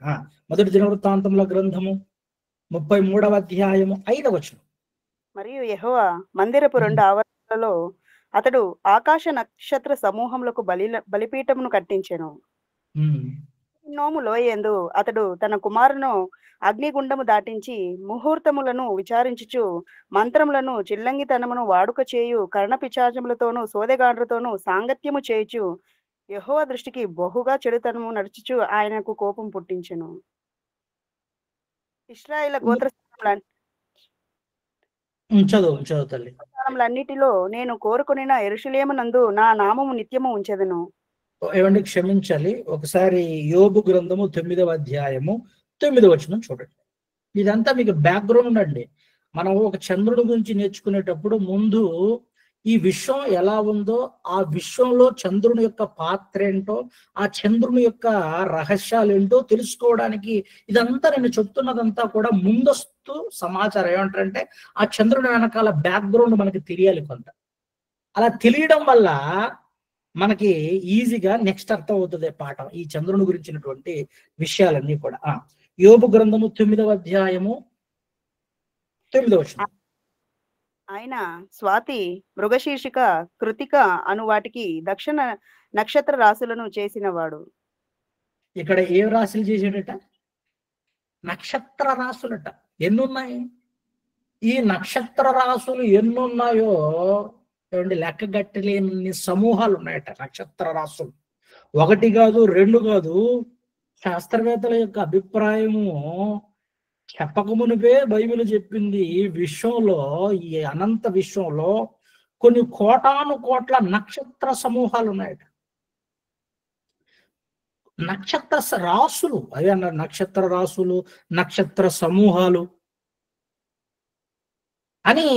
మొదటి దినవృత్తాంతముల గ్రంథము 33వ అధ్యాయము 5వ వచనం. మరియు యెహోవా మందిరపు 2 ఆవరణలలో అతడు ఆకాశ నక్షత్ర సమూహములకు బలిపీఠమును కట్టించెను. నోము లోయందు అతడు తన కుమారును అగ్నిగుండము దాటించి ముహూర్తములను విచారించుచు మంత్రములను చిల్లంగితనమును వాడుక చేయు కర్ణపిచాచములతోనూ సోదెగాండ్రతోనూ సాంగత్యము చేయుచు యెహోవా దృష్టికి బహుగా చెడుతనము నడుచుచు ఆయనకు కోపం పుట్టించెను. ఇశ్రాయేలు చదువు తల్లి. గోత్రములన్నిటిలో నేను కోరుకొనిన యెరూషలేమునందు నా నామము నిత్యము ఉంచెదను. ఏమండి, క్షమించాలి, ఒకసారి యోబు గ్రంథము 9వ అధ్యాయము 9వ వచనం చూడండి. ఇదంతా మీకు బ్యాక్గ్రౌండ్ అండి. మనం ఒక చంద్రుడి గురించి నేర్చుకునేటప్పుడు ముందు ఈ విశ్వం ఎలా ఉందో, ఆ విశ్వంలో చంద్రుని యొక్క పాత్ర ఏంటో, ఆ చంద్రుని యొక్క రహస్యాలు ఏంటో తెలుసుకోవడానికి ఇదంతా నేను చెప్తున్నదంతా కూడా ముందస్తు సమాచారం. ఏమంటారంటే ఆ చంద్రుని వెనకాల బ్యాక్గ్రౌండ్ మనకి తెలియాలి కొంత. అలా తెలియడం వల్ల మనకి ఈజీగా నెక్స్ట్ అర్థం అవుతుంది పాఠం, ఈ చంద్రుని గురించినటువంటి విషయాలన్నీ కూడా. యోబు గ్రంథము 9వ అధ్యాయము 9వ వచనం. ఆయన స్వాతి, మృగశీర్షిక, కృతిక అను వాటికి దక్షిణ నక్షత్ర రాశులను చేసినవాడు. ఇక్కడ ఏ రాశులు చేసాడట? నక్షత్ర రాశులట. ఎన్నున్నాయి? ఈ నక్షత్ర రాశులు ఎన్నున్నాయో ఏమండి, లెక్కగట్టలేని సమూహాలు ఉన్నాయట నక్షత్ర రాశులు. 1 కాదు, 2 కాదు. శాస్త్రవేత్తల యొక్క అభిప్రాయము చెప్పకమునిపే బైబిల్ చెప్పింది, ఈ విశ్వంలో, ఈ అనంత విశ్వంలో కొన్ని కోటాను కోట్ల నక్షత్ర సమూహాలు ఉన్నాయట. నక్షత్ర రాసులు అదే అన్నారు, నక్షత్ర రాసులు, నక్షత్ర సమూహాలు అని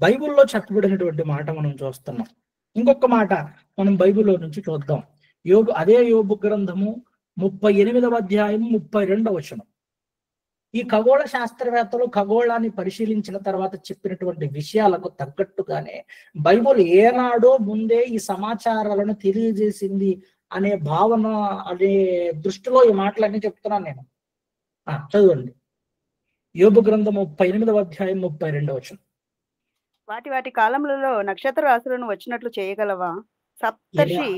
బైబిల్లో చెప్పబడినటువంటి మాట మనం చూస్తున్నాం. ఇంకొక మాట మనం బైబిల్లో నుంచి చూద్దాం. అదే యోబు గ్రంథము 38వ అధ్యాయం 32వ వచనం. ఈ ఖగోళ శాస్త్రవేత్తలు ఖగోళాన్ని పరిశీలించిన తర్వాత చెప్పినటువంటి విషయాలకు తగ్గట్టుగానే బైబిల్ ఏనాడో ముందే ఈ సమాచారాలను తెలియజేసింది అనే భావన, అనే దృష్టిలో ఈ మాటలన్నీ చెప్తున్నాను నేను. చదవండి. యోబు గ్రంథం 38వ అధ్యాయం 32వ వచనం. వాటి వాటి కాలములలో నక్షత్ర రాశులను వచ్చినట్లు చేయగలవా? సప్తర్షి.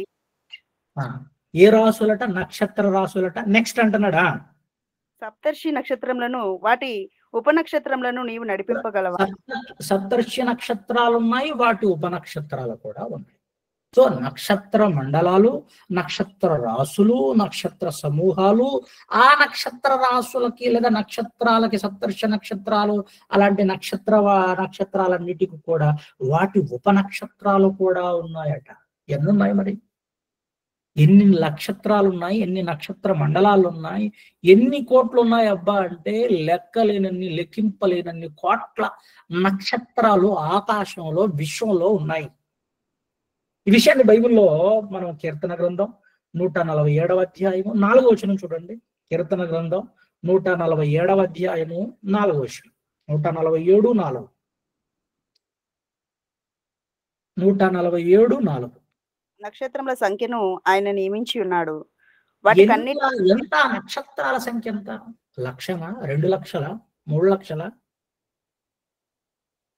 ఏ రాసులట? నక్షత్ర రాసులట. నెక్స్ట్ అంటున్నాడా? సప్తర్షి నక్షత్రములను వాటి ఉపనక్షత్రములను నీవు నడిపింపగలవా? సప్తర్షి నక్షత్రాలు ఉన్నాయి, వాటి ఉపనక్షత్రాలు కూడా ఉన్నాయి. సో నక్షత్ర మండలాలు, నక్షత్ర రాసులు, నక్షత్ర సమూహాలు, ఆ నక్షత్ర రాసులకి లేదా నక్షత్రాలకి, సప్తర్షి నక్షత్రాలు అలాంటి నక్షత్రాలన్నిటికీ కూడా వాటి ఉపనక్షత్రాలు కూడా ఉన్నాయట. ఎన్ని ఉన్నాయి మరి? ఎన్ని నక్షత్రాలు ఉన్నాయి, ఎన్ని నక్షత్ర మండలాలు ఉన్నాయి, ఎన్ని కోట్లు ఉన్నాయి అబ్బా అంటే లెక్కలేనన్ని, లెక్కింపలేనన్ని కోట్ల నక్షత్రాలు ఆకాశంలో, విశ్వంలో ఉన్నాయి. ఈ విషయాన్ని బైబిల్లో మనం కీర్తన గ్రంథం 147వ అధ్యాయము 4వ వచనం చూడండి. కీర్తన గ్రంథం 147వ అధ్యాయము 4వ వచనం. 147:4. 147:4. నక్షత్రముల సంఖ్యను ఆయన నియమించి ఉన్నాడు. ఎంత నక్షత్రాల సంఖ్య ఎంత? 1,00,000, 2 లక్షల, 3 లక్షల?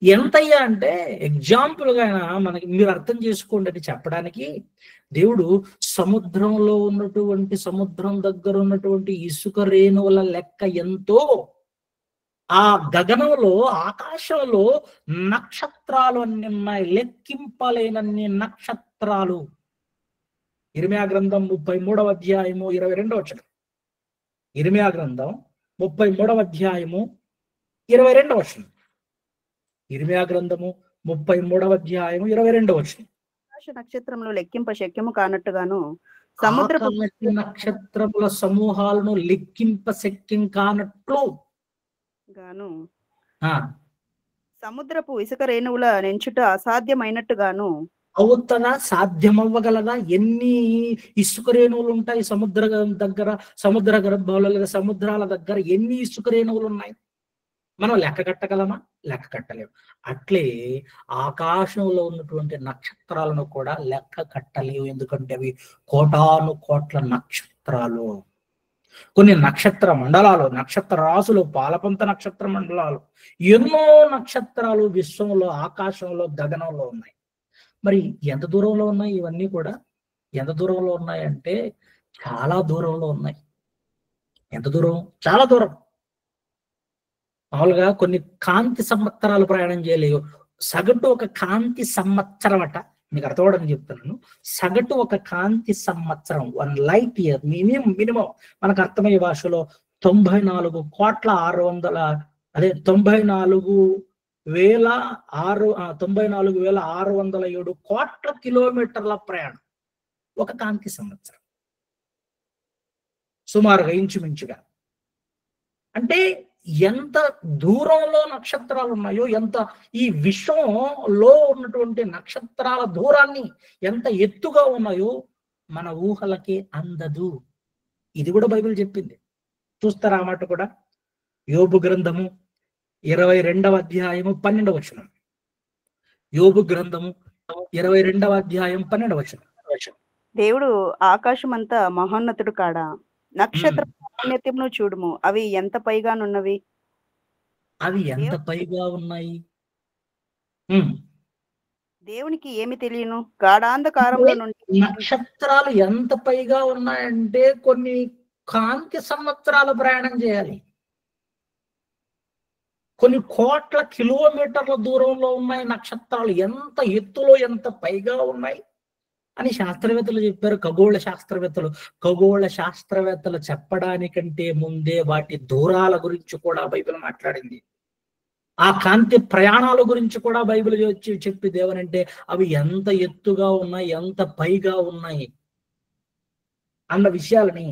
ఎంతయ్యా అంటే ఎగ్జాంపుల్ గా మనకి మీరు అర్థం చేసుకోండి అని చెప్పడానికి, దేవుడు సముద్రంలో ఉన్నటువంటి, సముద్రం దగ్గర ఉన్నటువంటి ఇసుక రేణువుల లెక్క ఎంతో, ఆ గగనంలో, ఆకాశంలో నక్షత్రాలు అన్ని ఉన్నాయి, లెక్కింపలేనన్ని నక్షత్రాలు. ఇర్మియా గ్రంథం 33వ అధ్యాయము 22వ వచనం. ఇర్మియా గ్రంథం 33వ అధ్యాయము 22వ వచనం. ఇర్మియా గ్రంథము 33వ అధ్యాయము 22వ వచనం. ఆకాశ నక్షత్రములు లెక్కింప శక్యము కానట్టుగాను, సముద్రపు నక్షత్రముల సమూహాలను లెక్కింప శక్యం కానట్లు గాను, సముద్రపు ఇసుక రేణువుల నెంచుట అసాధ్యమైనట్టుగాను. అవుతుందా? సాధ్యమవ్వగలదా? ఎన్ని ఇసుక రేణువులు ఉంటాయి సముద్ర దగ్గర, సముద్ర గర్భంలో లేదా సముద్రాల దగ్గర ఎన్ని ఇసుక రేణువులు ఉన్నాయి? మనం లెక్క కట్టగలమా? లెక్క కట్టలేము. అట్లే ఆకాశంలో ఉన్నటువంటి నక్షత్రాలను కూడా లెక్క కట్టలేవు, ఎందుకంటే అవి కోటాను కోట్ల నక్షత్రాలు. కొన్ని నక్షత్ర మండలాలు, నక్షత్ర రాసులు, పాలపంత నక్షత్ర మండలాలు, ఎన్నో నక్షత్రాలు విశ్వంలో, ఆకాశంలో, గగనంలో ఉన్నాయి. మరి ఎంత దూరంలో ఉన్నాయి ఇవన్నీ కూడా? ఎంత దూరంలో ఉన్నాయంటే చాలా దూరంలో ఉన్నాయి. ఎంత దూరం? చాలా దూరం. మామూలుగా కొన్ని కాంతి సంవత్సరాలు ప్రయాణం చేయలేవు. సగటు ఒక కాంతి సంవత్సరం అట, మీకు అర్థమవడానికి చెప్తున్నాను. సగటు ఒక కాంతి సంవత్సరం, 1 లైట్ ఇయర్ మినిమం మనకు అర్థమయ్యే భాషలో 94,607 కోట్ల కిలోమీటర్ల ప్రయాణం ఒక కాంతి సంవత్సరం, సుమారుగా ఇంచుమించుగా. అంటే ఎంత దూరంలో నక్షత్రాలు ఉన్నాయో, ఎంత ఈ విశ్వంలో ఉన్నటువంటి నక్షత్రాల దూరాన్ని ఎంత ఎత్తుగా ఉన్నాయో మన ఊహలకి అందదు. ఇది కూడా బైబిల్ చెప్పింది. చూస్తారా ఆ మాట కూడా? యోబు గ్రంథము 22వ అధ్యాయము 12వ వచనం. యోబు గ్రంథము 22వ అధ్యాయం 12వ వచనం. దేవుడు ఆకాశమంతా మహోన్నతుడు కాడా, నక్షత్ర ఔన్నత్యమును చూడుము, అవి ఎంత పైగానున్నవి. అవి ఎంత పైగా ఉన్నాయి? దేవునికి ఏమి తెలియను? గాఢాంధకారంలో నుండి నక్షత్రాలు ఎంత పైగా ఉన్నాయంటే కొన్ని కాంతి సంవత్సరాల ప్రయాణం చేయాలి. కొన్ని కోట్ల కిలోమీటర్ల దూరంలో ఉన్నాయి నక్షత్రాలు. ఎంత ఎత్తులో ఎంత పైగా ఉన్నాయి అని శాస్త్రవేత్తలు చెప్పారు. ఖగోళ శాస్త్రవేత్తలు చెప్పడానికంటే ముందే వాటి దూరాల గురించి కూడా బైబిల్ మాట్లాడింది. ఆ కాంతి ప్రయాణాల గురించి కూడా బైబిల్ చెప్పి దేవనంటే అవి ఎంత ఎత్తుగా ఉన్నాయి, ఎంత పైగా ఉన్నాయి అన్న విషయాలని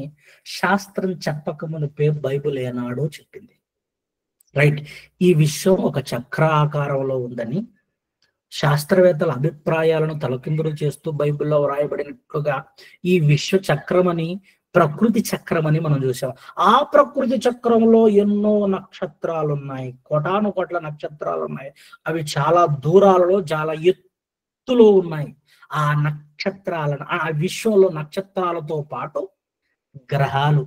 శాస్త్రం చెప్పక మునిపే బైబిల్ ఏనాడో చెప్పింది. రైట్. ఈ విశ్వం ఒక చక్రాకారంలో ఉందని శాస్త్రవేత్తల అభిప్రాయాలను తలకిందులు చేస్తూ బైబిల్లో వ్రాయబడినట్లుగా ఈ విశ్వ చక్రమని, ప్రకృతి చక్రమని మనం చూసాం. ఆ ప్రకృతి చక్రంలో ఎన్నో నక్షత్రాలు ఉన్నాయి, కోటాను కోట్ల నక్షత్రాలు ఉన్నాయి. అవి చాలా దూరాలలో, చాలా ఎత్తులో ఉన్నాయి. ఆ నక్షత్రాలను, ఆ విశ్వంలో నక్షత్రాలతో పాటు గ్రహాలు,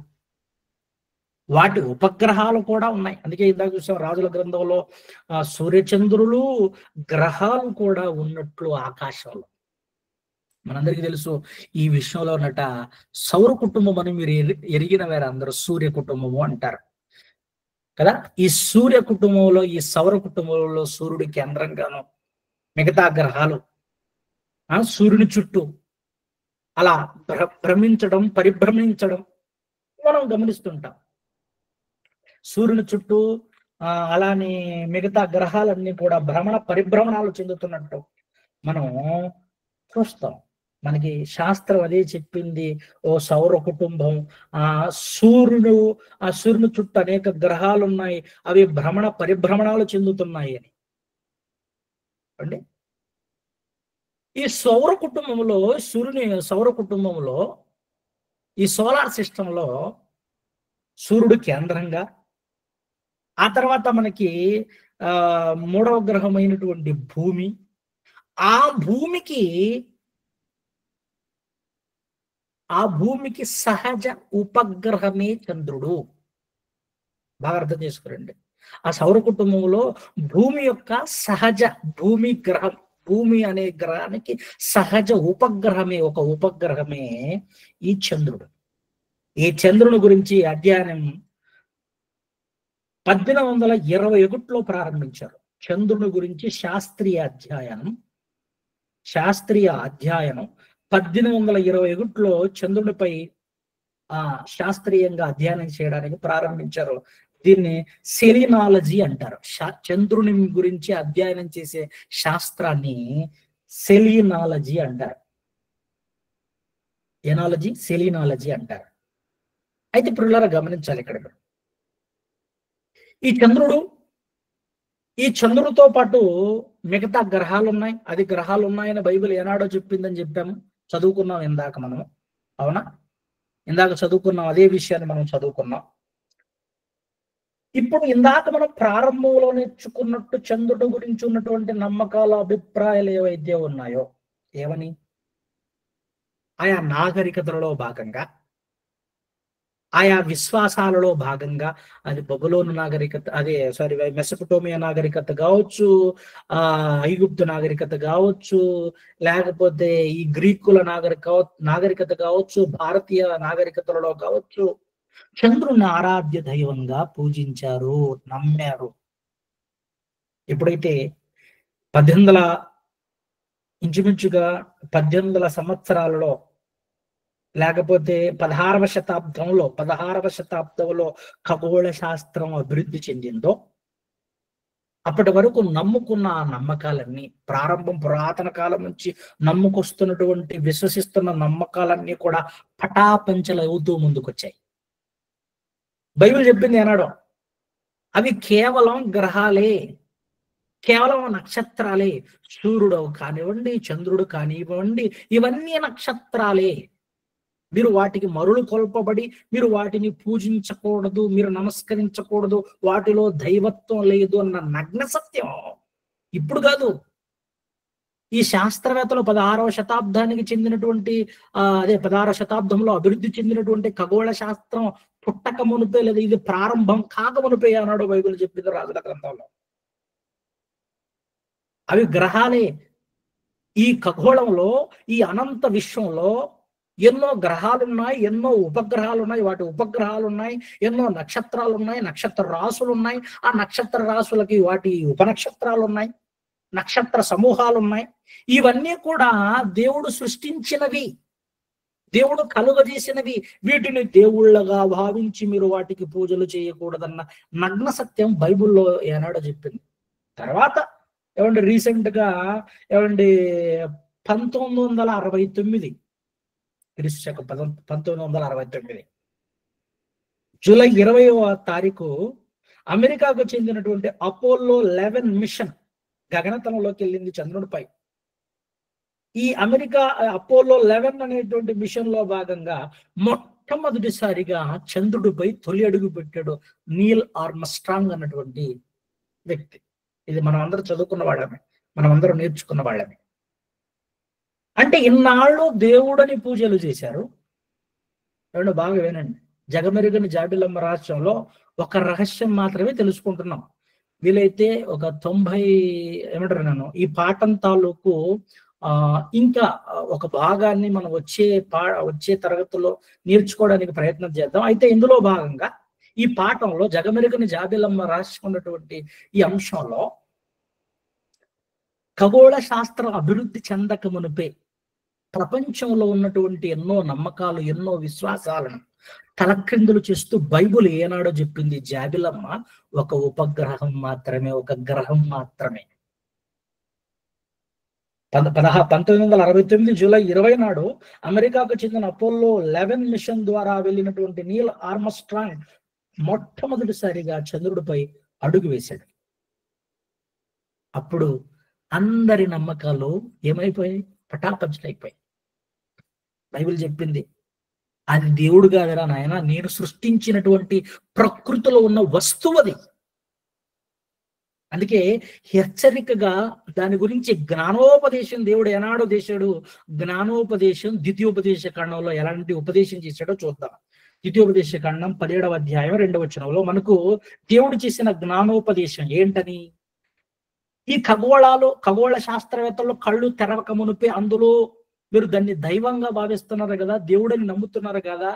వాటి ఉపగ్రహాలు కూడా ఉన్నాయి. అందుకే ఇందాక చూసాం రాజుల గ్రంథంలో సూర్యచంద్రులు, గ్రహాలు కూడా ఉన్నట్లు ఆకాశంలో. మనందరికీ తెలుసు ఈ విశ్వంలో ఉన్నట సౌర కుటుంబం అని మీరు ఎరిగిన వారు అందరూ సూర్య కుటుంబము అంటారు కదా. ఈ సూర్య కుటుంబంలో, ఈ సౌర కుటుంబంలో సూర్యుడి కేంద్రంగాను మిగతా గ్రహాలు సూర్యుని చుట్టూ అలా భ్రమించడం, పరిభ్రమించడం మనం గమనిస్తుంటాం. సూర్యుని చుట్టూ అలానే మిగతా గ్రహాలన్నీ కూడా పరిభ్రమణాలు చెందుతున్నట్టు మనం చూస్తాం. మనకి శాస్త్రం అదే చెప్పింది. ఓ సౌర కుటుంబం, సూర్యుని చుట్టూ అనేక గ్రహాలు ఉన్నాయి, అవి పరిభ్రమణాలు చెందుతున్నాయి అని. అండి ఈ సౌర కుటుంబంలో, సౌర కుటుంబంలో, ఈ సోలార్ సిస్టంలో సూర్యుడు కేంద్రంగా, ఆ తర్వాత మనకి మూడవ గ్రహమైనటువంటి భూమి, ఆ భూమికి సహజ ఉపగ్రహమే చంద్రుడు. బాగా అర్థం చేసుకురండి. ఆ సౌర కుటుంబంలో భూమి యొక్క సహజ భూమి అనే గ్రహానికి సహజ ఉపగ్రహమే, ఒక ఉపగ్రహమే ఈ చంద్రుడు. ఈ చంద్రుని గురించి అధ్యయనం 1821లో ప్రారంభించారు. చంద్రుని గురించి శాస్త్రీయ అధ్యయనం 1821లో చంద్రునిపై శాస్త్రీయంగా అధ్యయనం చేయడానికి ప్రారంభించారు. దీన్ని సెలినాలజీ అంటారు. చంద్రుని గురించి అధ్యయనం చేసే శాస్త్రాన్ని సెలినాలజీ అంటారు. సెలినాలజీ అంటారు. అయితే ఇప్పుడు గమనించాలి ఇక్కడ, ఈ చంద్రుడితో పాటు మిగతా గ్రహాలు ఉన్నాయి. అది గ్రహాలు ఉన్నాయని బైబిల్ ఏనాడో చెప్పిందని చెప్పాము, చదువుకున్నాం ఇందాక మనము. అవునా? ఇందాక చదువుకున్నాం, అదే విషయాన్ని మనం చదువుకున్నాం. ఇప్పుడు ఇందాక మనం ప్రారంభంలో నేర్చుకున్నట్టు చంద్రుడి గురించి ఉన్నటువంటి నమ్మకాల, అభిప్రాయాలు ఏవైతే ఉన్నాయో, ఏమని ఆయా నాగరికతలలో భాగంగా, ఆయా విశ్వాసాలలో భాగంగా, అది బబులోను నాగరికత, మెసొపొటేమియా నాగరికత కావచ్చు, ఐగుప్తు నాగరికత కావచ్చు, లేకపోతే ఈ గ్రీకుల నాగరికత కావచ్చు, భారతీయ నాగరికతలలో కావచ్చు, చంద్రుని ఆరాధ్య దైవంగా పూజించారు, నమ్మారు. ఎప్పుడైతే 1800 ఇంచుమించుగా 1800 సంవత్సరాలలో, లేకపోతే 16వ శతాబ్దంలో ఖగోళ శాస్త్రం అభివృద్ధి చెందిందో, అప్పటి వరకు నమ్ముకున్న ఆ నమ్మకాలన్నీ, పురాతన కాలం నుంచి నమ్ముకొస్తున్నటువంటి విశ్వసిస్తున్న నమ్మకాలన్నీ కూడా పటాపంచలు అవుతూ ముందుకొచ్చాయి. బైబిల్ చెప్పింది ఏనాడో అవి కేవలం గ్రహాలే, కేవలం నక్షత్రాలే. సూర్యుడు కానివ్వండి, చంద్రుడు కానివ్వండి, ఇవన్నీ నక్షత్రాలే. మీరు వాటికి మరులు కొల్పబడి మీరు వాటిని పూజించకూడదు, మీరు నమస్కరించకూడదు, వాటిలో దైవత్వం లేదు అన్న నగ్న సత్యం ఇప్పుడు కాదు. ఈ శాస్త్రవేత్తలు 16వ శతాబ్దానికి చెందినటువంటి 16వ శతాబ్దంలో అభివృద్ధి చెందినటువంటి ఖగోళ శాస్త్రం పుట్టక మునిపే, లేదా ఇది ప్రారంభం కాక మునిపే అన్నాడు బైబిల్ చెప్పింది రాజుల గ్రంథంలో. అవి గ్రహాలే. ఈ ఖగోళంలో, ఈ అనంత విశ్వంలో ఎన్నో గ్రహాలున్నాయి, ఎన్నో ఉపగ్రహాలు ఉన్నాయి, వాటి ఉపగ్రహాలు ఉన్నాయి, ఎన్నో నక్షత్రాలు ఉన్నాయి, నక్షత్ర రాసులు ఉన్నాయి, ఆ నక్షత్ర రాసులకి వాటి ఉపనక్షత్రాలు ఉన్నాయి, నక్షత్ర సమూహాలు ఉన్నాయి. ఇవన్నీ కూడా దేవుడు సృష్టించినవి, దేవుడు కలుగజేసినవి. వీటిని దేవుళ్ళగా భావించి మీరు వాటికి పూజలు చేయకూడదన్న నగ్న సత్యం బైబిల్లో ఏనాడో చెప్పింది. తర్వాత రీసెంట్ గా 1969 క్రీస్తు శకం 1969 జూలై 20వ తారీఖు అమెరికాకు చెందినటువంటి అపోలో 11 మిషన్ గగనతలంలోకి వెళ్ళింది చంద్రుడిపై. ఈ అపోలో 11 అనేటువంటి మిషన్ లో భాగంగా మొట్టమొదటిసారిగా చంద్రుడిపై తొలి అడుగు పెట్టాడు నీల్ ఆర్మ్స్ట్రాంగ్ అన్నటువంటి వ్యక్తి. ఇది మనం అందరూ చదువుకున్న వాళ్ళమే, మనం అందరూ నేర్చుకున్న వాళ్ళమే. అంటే ఇన్నాళ్ళు దేవుడని పూజలు చేశారు. బాగా వినండి, జగమెరుగని జాబిలమ్మ రాష్ట్రంలో ఒక రహస్యం మాత్రమే తెలుసుకుంటున్నాం. వీలైతే ఒక 90 ఈ పాఠం తాలూకు ఇంకా ఒక భాగాన్ని మనం వచ్చే తరగతిలో నేర్చుకోవడానికి ప్రయత్నం చేద్దాం. అయితే ఇందులో భాగంగా ఈ పాఠంలో జగమెరుగని జాబిలమ్మ రాసుకున్నటువంటి ఈ అంశంలో ఖగోళ శాస్త్రం అభివృద్ధి చెందక మునిపే ప్రపంచంలో ఉన్నటువంటి ఎన్నో నమ్మకాలు, ఎన్నో విశ్వాసాలను తలక్రిందులు చేస్తూ బైబుల్ ఏనాడో చెప్పింది, జాబిలమ్మ ఒక ఉపగ్రహం మాత్రమే, ఒక గ్రహం మాత్రమే. 1969 జూలై 20 నాడు అమెరికాకు చెందిన అపోలో 11 మిషన్ ద్వారా వెళ్ళినటువంటి నీల్ ఆర్మ్స్ట్రాంగ్ మొట్టమొదటిసారిగా చంద్రుడిపై అడుగు వేశాడు. అప్పుడు అందరి నమ్మకాలు ఏమైపోయాయి? పటాపంచలైపోయాయి. బైబిల్ చెప్పింది అది దేవుడు కాదురా నాయన, నేను సృష్టించినటువంటి ప్రకృతిలో ఉన్న వస్తువు అది. అందుకే హెచ్చరికగా దాని గురించి జ్ఞానోపదేశం దేవుడు ఏనాడో చేశాడు. జ్ఞానోపదేశం ద్వితీయోపదేశ కాండంలో ఎలాంటి ఉపదేశం చేశాడో చూద్దాం. ద్వితీయోపదేశ కాండం 17వ అధ్యాయం 2వ వచనంలో మనకు దేవుడు చేసిన జ్ఞానోపదేశం ఏంటని, ఈ ఖగోళ శాస్త్రవేత్తలు కళ్ళు తెరవక మునిపే అందులో మీరు దాన్ని దైవంగా భావిస్తున్నారు కదా, దేవుడని నమ్ముతున్నారు కదా,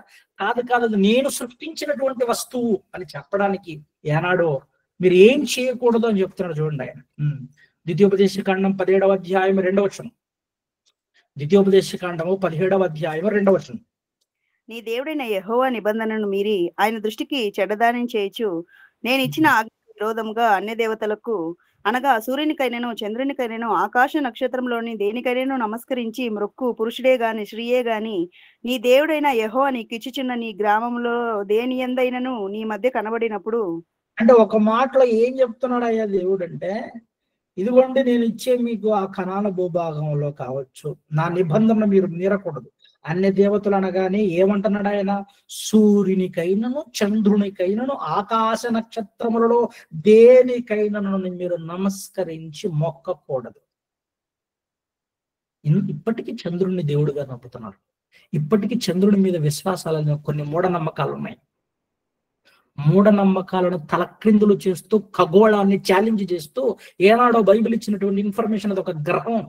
కాదు నేను సృష్టించినటువంటి వస్తువు అని చెప్పడానికి ఏనాడో మీరు ఏం చేయకూడదు అని చెప్తున్నారు. చూడండి ఆయన ద్వితీయోపదేశ కాండం 17వ అధ్యాయం 2వ వచనం. ద్వితీయోపదేశ కాండము 17వ అధ్యాయం 2వ వచనం. నీ దేవుడైన యెహోవా నిబంధనను మీరి ఆయన దృష్టికి చెడ్డదానం చేయొచ్చు. నేను ఇచ్చిన ఆజ్ఞ విరోధముగా అన్య దేవతలకు అనగా సూర్యునికైనను చంద్రునికైనను ఆకాశ నక్షత్రంలోని దేనికైనను నమస్కరించి మొక్కు పురుషుడే గాని స్త్రీయే గాని నీ దేవుడైన యెహోవా నీకిచ్చుచున్న నీ గ్రామంలో దేని యందైనను నీ మధ్య కనబడినప్పుడు. అంటే ఒక మాటలో ఏం చెప్తున్నాడు అయ్యా దేవుడు అంటే, ఇదిగోండి నేను ఇచ్చే మీకు ఆ కనాన భూభాగంలో కావచ్చు, నా నిబంధన మీరు మీరకూడదు. అన్య దేవతలు అనగానే ఏమంటున్నాడు ఆయన? సూర్యునికైనను చంద్రునికైనను ఆకాశ నక్షత్రములలో దేనికైనను మీరు నమస్కరించి మొక్కకూడదు. ఇప్పటికీ చంద్రుడిని దేవుడిగా నమ్ముతున్నారు. ఇప్పటికీ చంద్రుడి మీద విశ్వాసాలను, కొన్ని మూఢనమ్మకాలు ఉన్నాయి. మూఢనమ్మకాలను తలక్రిందులు చేస్తూ, ఖగోళాన్ని ఛాలెంజ్ చేస్తూ, ఏనాడో బైబిల్ ఇచ్చినటువంటి ఇన్ఫర్మేషన్ అది ఒక గ్రహం,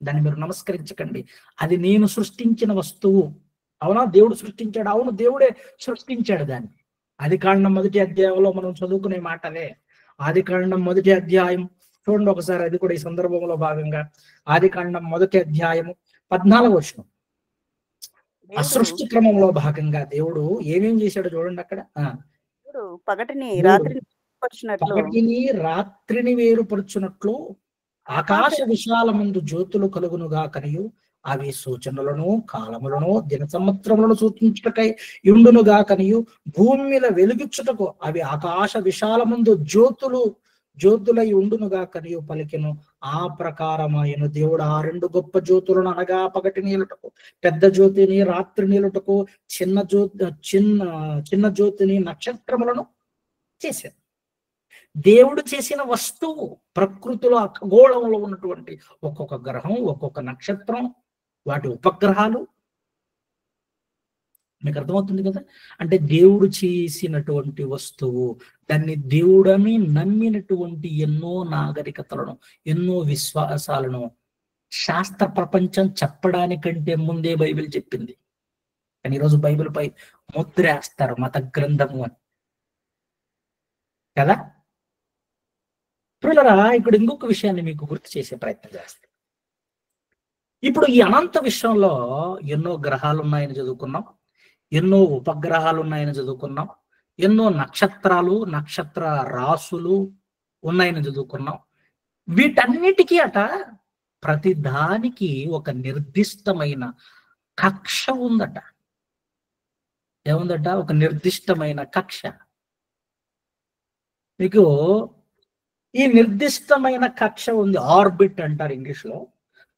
దాన్ని మీరు నమస్కరించకండి, అది నేను సృష్టించిన వస్తువు అవునా? దేవుడు సృష్టించాడు. అవును, దేవుడే సృష్టించాడు దాన్ని. ఆదికాండం 1వ అధ్యాయంలో మనం చదువుకునే మాట అదే. ఆదికాండం 1వ అధ్యాయం చూడండి ఒకసారి, అది కూడా ఈ సందర్భంలో భాగంగా. ఆదికాండం 1వ అధ్యాయము 14వ వచనం. ఆ దేవుడు సృష్టి క్రమంలో భాగంగా దేవుడు ఏమేం చేశాడో చూడండి అక్కడ. దేవుడు పగటిని దేవుడు రాత్రిని పరిచినట్లు పగటిని రాత్రిని వేరుపరుచున్నట్లు ఆకాశ విశాలమందు జ్యోతులు కలుగునుగా కనియు అవి సూచనలను కాలములను దిన సంవత్సరములను సూచించుటకై యుండునుగా కనియు భూమి మీద వెలుగుచ్చుటకు అవి ఆకాశ విశాలమందు జ్యోతులై ఉండునుగా కనియు పలికెను. ఆ ప్రకారమాయను. దేవుడు ఆ 2 గొప్ప జ్యోతులను అనగా పగటి నీలుటకు పెద్ద జ్యోతిని, రాత్రి నీలుటకు చిన్న జ్యోతిని, నక్షత్రములను చేశాడు. దేవుడు చేసిన వస్తువు ప్రకృతిలో ఖగోళంలో ఉన్నటువంటి ఒక్కొక్క గ్రహం, ఒక్కొక్క నక్షత్రం, వాటి ఉపగ్రహాలు. మీకు అర్థమవుతుంది కదా? అంటే దేవుడు చేసినటువంటి వస్తువు, దాన్ని దేవుడని నమ్మినటువంటి ఎన్నో నాగరికతలను, ఎన్నో విశ్వాసాలను శాస్త్ర ప్రపంచం చెప్పడానికంటే ముందే బైబిల్ చెప్పింది. కానీ ఈరోజు బైబిల్ పై ముద్ర వేస్తారు మత గ్రంథము అని కదా. పిల్లరా, ఇక్కడ ఇంకొక విషయాన్ని మీకు గుర్తు చేసే ప్రయత్నం చేస్తాను. ఇప్పుడు ఈ అనంత విశ్వంలో ఎన్నో గ్రహాలు ఉన్నాయని చదువుకున్నాం, ఎన్నో ఉపగ్రహాలు ఉన్నాయని చదువుకున్నాం, ఎన్నో నక్షత్రాలు, నక్షత్ర రాసులు ఉన్నాయని చదువుకున్నాం. వీటన్నిటికీ ప్రతి దానికి ఒక నిర్దిష్టమైన కక్ష ఉందట. ఏముందట? ఒక నిర్దిష్టమైన కక్ష. మీకు ఈ నిర్దిష్టమైన కక్ష ఉంది. ఆర్బిట్ అంటారు ఇంగ్లీష్ లో.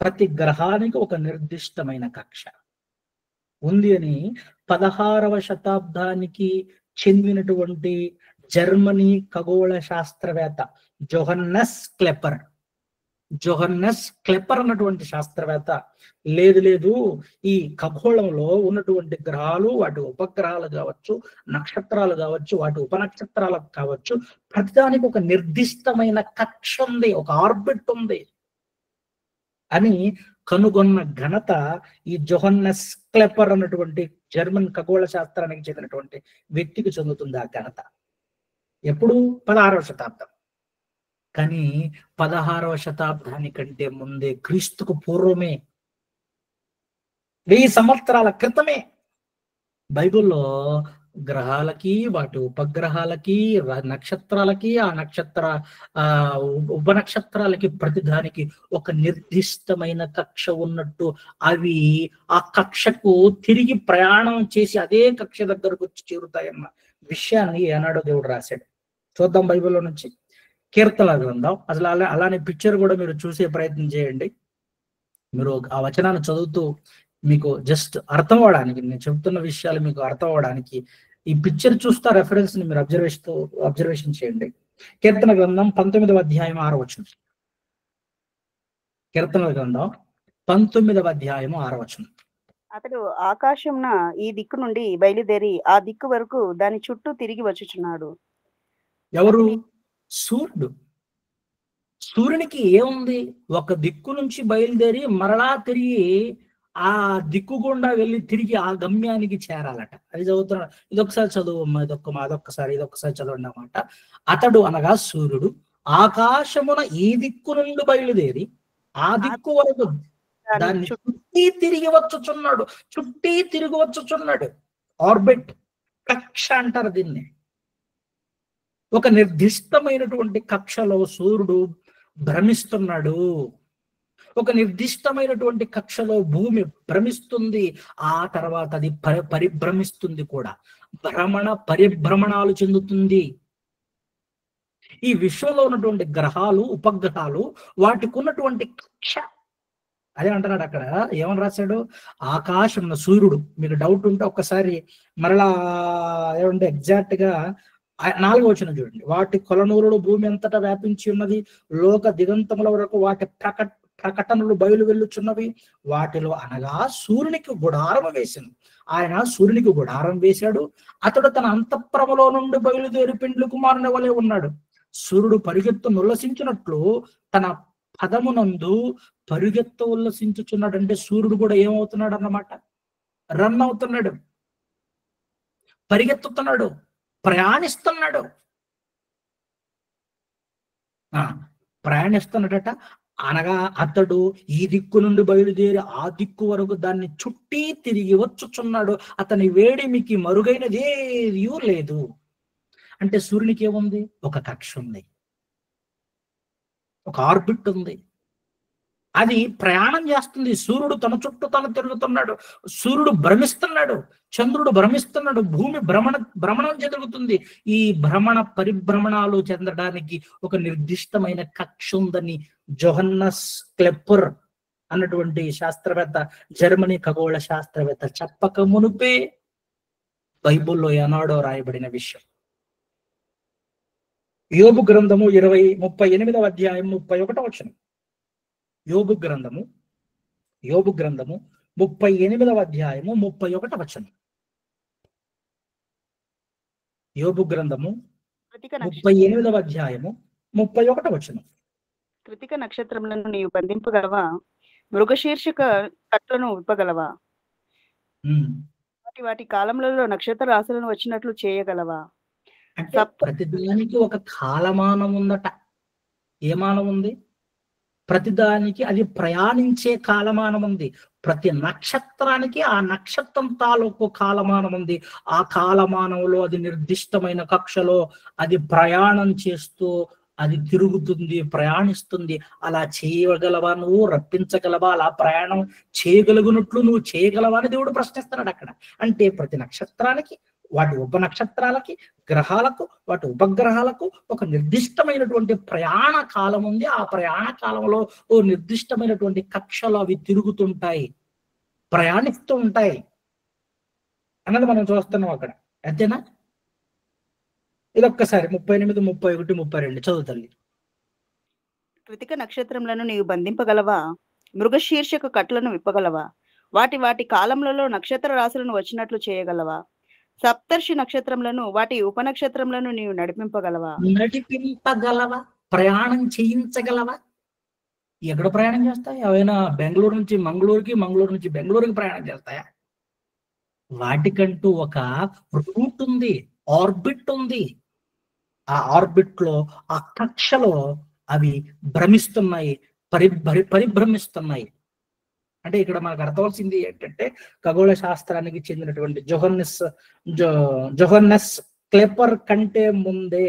ప్రతి గ్రహానికి ఒక నిర్దిష్టమైన కక్ష ఉంది అని 16వ శతాబ్దానికి చెందినటువంటి జర్మనీ ఖగోళ శాస్త్రవేత్త జోహన్నెస్ క్లెపర్ అన్నటువంటి శాస్త్రవేత్త, లేదు ఈ ఖగోళంలో ఉన్నటువంటి గ్రహాలు, వాటి ఉపగ్రహాలు కావచ్చు, నక్షత్రాలు కావచ్చు, వాటి ఉపనక్షత్రాలు కావచ్చు, ప్రతిదానికి ఒక నిర్దిష్టమైన కక్ష ఉంది, ఒక ఆర్బిట్ ఉంది అని కనుగొన్న ఘనత ఈ జోహన్నెస్ క్లెపర్ అన్నటువంటి జర్మన్ ఖగోళ శాస్త్రానికి చెందినటువంటి వ్యక్తికి చెందుతుంది ఆ ఘనత. ఎప్పుడు? 16వ శతాబ్దం. కానీ 16వ శతాబ్దానికంటే ముందే, క్రీస్తుకు పూర్వమే, 1000 సంవత్సరాల క్రితమే బైబిల్లో గ్రహాలకి, వాటి ఉపగ్రహాలకి, నక్షత్రాలకి, ఆ నక్షత్ర ఉపనక్షత్రాలకి ప్రతిదానికి ఒక నిర్దిష్టమైన కక్ష ఉన్నట్టు, అవి ఆ కక్షకు తిరిగి ప్రయాణం చేసి అదే కక్ష దగ్గరకు వచ్చి చేరుతాయన్న విషయాన్ని ఏనాడో దేవుడు రాశాడు. చూద్దాం బైబిల్లో నుంచి. కీర్తనల గ్రంథం. అసలు అలానే పిక్చర్ కూడా మీరు చూసే ప్రయత్నం చేయండి. మీరు ఆ వచనాన్ని చదువుతూ మీకు జస్ట్ అర్థం అవడానికి, నేను చెబుతున్న విషయాలు మీకు అర్థం అవడానికి ఈ పిక్చర్ చూస్తా రెఫరెన్స్ ని మీరు అబ్జర్వేషన్ చేయండి. కీర్తన గ్రంథం 19వ అధ్యాయం 6వ వచనం. కీర్తనల గ్రంథం 19వ అధ్యాయం 6వ వచనం. అతడు ఆకాశంన ఈ దిక్కు నుండి బయలుదేరి ఆ దిక్కు వరకు దాని చుట్టూ తిరిగి వచ్చుచున్నాడు. ఎవరు? సూర్యుడు. సూర్యునికి ఏముంది? ఒక దిక్కు నుంచి బయలుదేరి మరలా తిరిగి ఆ దిక్కు గుండా వెళ్ళి తిరిగి ఆ గమ్యానికి చేరాలట. అది చదువుతున్నాడు. ఇదొకసారి చదువు, అదొక్కసారి చదవండి అన్నమాట. అతడు అనగా సూర్యుడు ఆకాశమున ఈ దిక్కు నుండి బయలుదేరి ఆ దిక్కు వరకు దాన్ని చుట్టి తిరిగి వచ్చుచున్నాడు. ఆర్బిట్, కక్ష అంటారు దీన్ని. ఒక నిర్దిష్టమైనటువంటి కక్షలో సూర్యుడు భ్రమిస్తున్నాడు. ఒక నిర్దిష్టమైనటువంటి కక్షలో భూమి భ్రమిస్తుంది. ఆ తర్వాత అది పరిభ్రమిస్తుంది కూడా. పరిభ్రమణాలు చెందుతుంది. ఈ విశ్వంలో ఉన్నటువంటి గ్రహాలు, ఉపగ్రహాలు, వాటికి ఉన్నటువంటి కక్ష అదే అంటున్నాడు అక్కడ. ఏమని రాశాడు? ఆకాశం, సూర్యుడు. మీకు డౌట్ ఉంటే ఒక్కసారి మరలా ఏమంటే ఎగ్జాక్ట్ గా 4వ వచనం చూడండి. వాటి కొలనూరులు భూమి అంతటా వ్యాపించి ఉన్నది, లోక దిగంతముల వరకు వాటి ప్రకటనలు బయలు వెళ్ళుచున్నవి. వాటిలో అనగా సూర్యునికి గుడారం వేసింది. ఆయన సూర్యునికి గుడారం వేశాడు. అతడు తన అంతఃపురములో నుండి బయలుదేరి పెండ్లి కుమారుని వలె ఉన్నాడు. సూర్యుడు పరిగెత్తు ఉల్లసించినట్లు తన పదమునందు పరిగెత్తు ఉల్లసించుచున్నాడు. అంటే సూర్యుడు కూడా ఏమవుతున్నాడు అన్నమాట? రన్ అవుతున్నాడు, పరిగెత్తుతున్నాడు, ప్రయాణిస్తున్నాడు. ప్రయాణిస్తున్నాడట. అనగా అతడు ఈ దిక్కు నుండి బయలుదేరి ఆ దిక్కు వరకు దాన్ని చుట్టి తిరిగి వచ్చుచున్నాడు. అతని వేడిమికి మరుగైనదేదీ లేదు. అంటే సూర్యునికి ఏముంది? ఒక కక్ష ఉంది, ఒక ఆర్బిట్ ఉంది. అది ప్రయాణం చేస్తుంది. సూర్యుడు తన చుట్టూ తను తిరుగుతున్నాడు, సూర్యుడు భ్రమిస్తున్నాడు, చంద్రుడు భ్రమిస్తున్నాడు, భూమి భ్రమణం జరుగుతుంది. ఈ భ్రమణ పరిభ్రమణాలు చెందడానికి ఒక నిర్దిష్టమైన కక్ష ఉందని జోహన్నస్ క్లెప్పర్ అన్నటువంటి శాస్త్రవేత్త, జర్మనీ ఖగోళ శాస్త్రవేత్త చెప్పక మునుపే బైబుల్లో ఏనాడో రాయబడిన విషయం. యోబు గ్రంథము 38వ అధ్యాయం 31వ వచనం. యోబు గ్రంథము 38వ అధ్యాయము 31వ వచనం. యోబు గ్రంథము 38వ అధ్యాయము 31వ వచనం. కృతిక నక్షత్రములను నీవు బంధింపగలవా? మృగశీర్షిక కట్లను విప్పగలవా? వాటి కాలములలో నక్షత్ర రాశులను వచ్చినట్లు చేయగలవా? అంటే ప్రతిదానికి ఒక కాలమానం ఉందట. ఏ మానం ఉంది? ప్రతిదానికి అది ప్రయాణించే కాలమానం ఉంది. ప్రతి నక్షత్రానికి ఆ నక్షత్రం తాలూకు కాలమానం ఉంది. ఆ కాలమానంలో అది నిర్దిష్టమైన కక్షలో అది ప్రయాణం చేస్తూ అది తిరుగుతుంది, ప్రయాణిస్తుంది. అలా చేయగలవా? నువ్వు రప్పించగలవా? అలా ప్రయాణం చేయగలుగునట్లు నువ్వు చేయగలవా అని దేవుడు ప్రశ్నిస్తున్నాడు అక్కడ. అంటే ప్రతి నక్షత్రానికి, వాటి ఉపనక్షత్రాలకి, గ్రహాలకు, వాటి ఉపగ్రహాలకు ఒక నిర్దిష్టమైనటువంటి ప్రయాణ కాలం ఉంది. ఆ ప్రయాణ కాలంలో ఓ నిర్దిష్టమైనటువంటి కక్షలో అవి తిరుగుతుంటాయి, ప్రయాణిస్తూ ఉంటాయి అన్నది మనం చూస్తున్నాం అక్కడ. అంతేనా? ఇదొక్కసారి 38, 31, 32 చదువు తల్లి. కృతిక నక్షత్రములను నీవు బంధింపగలవా? మృగశీర్షక కట్లను విప్పగలవా? వాటి కాలములలో నక్షత్ర రాశులను వచ్చినట్లు చేయగలవా? సప్తర్షి నక్షత్రములను, వాటి ఉపనక్షత్రములను నీవు నడిపింపగలవా? ప్రయాణం చేయించగలవా? ఎక్కడ ప్రయాణం చేస్తాయి? ఏమైనా బెంగళూరు నుంచి మంగళూరుకి, మంగళూరు నుంచి బెంగళూరుకి ప్రయాణం చేస్తాయా? వాటికంటూ ఒక రూట్ ఉంది, ఆర్బిట్ ఉంది. ఆ ఆర్బిట్ లో, ఆ కక్షలో అవి భ్రమిస్తున్నాయి, పరిభ్రమిస్తున్నాయి. అంటే ఇక్కడ మనకు అర్థవలసింది ఏంటంటే, ఖగోళ శాస్త్రానికి చెందినటువంటి జోహన్నస్ క్లెప్పర్ కంటే ముందే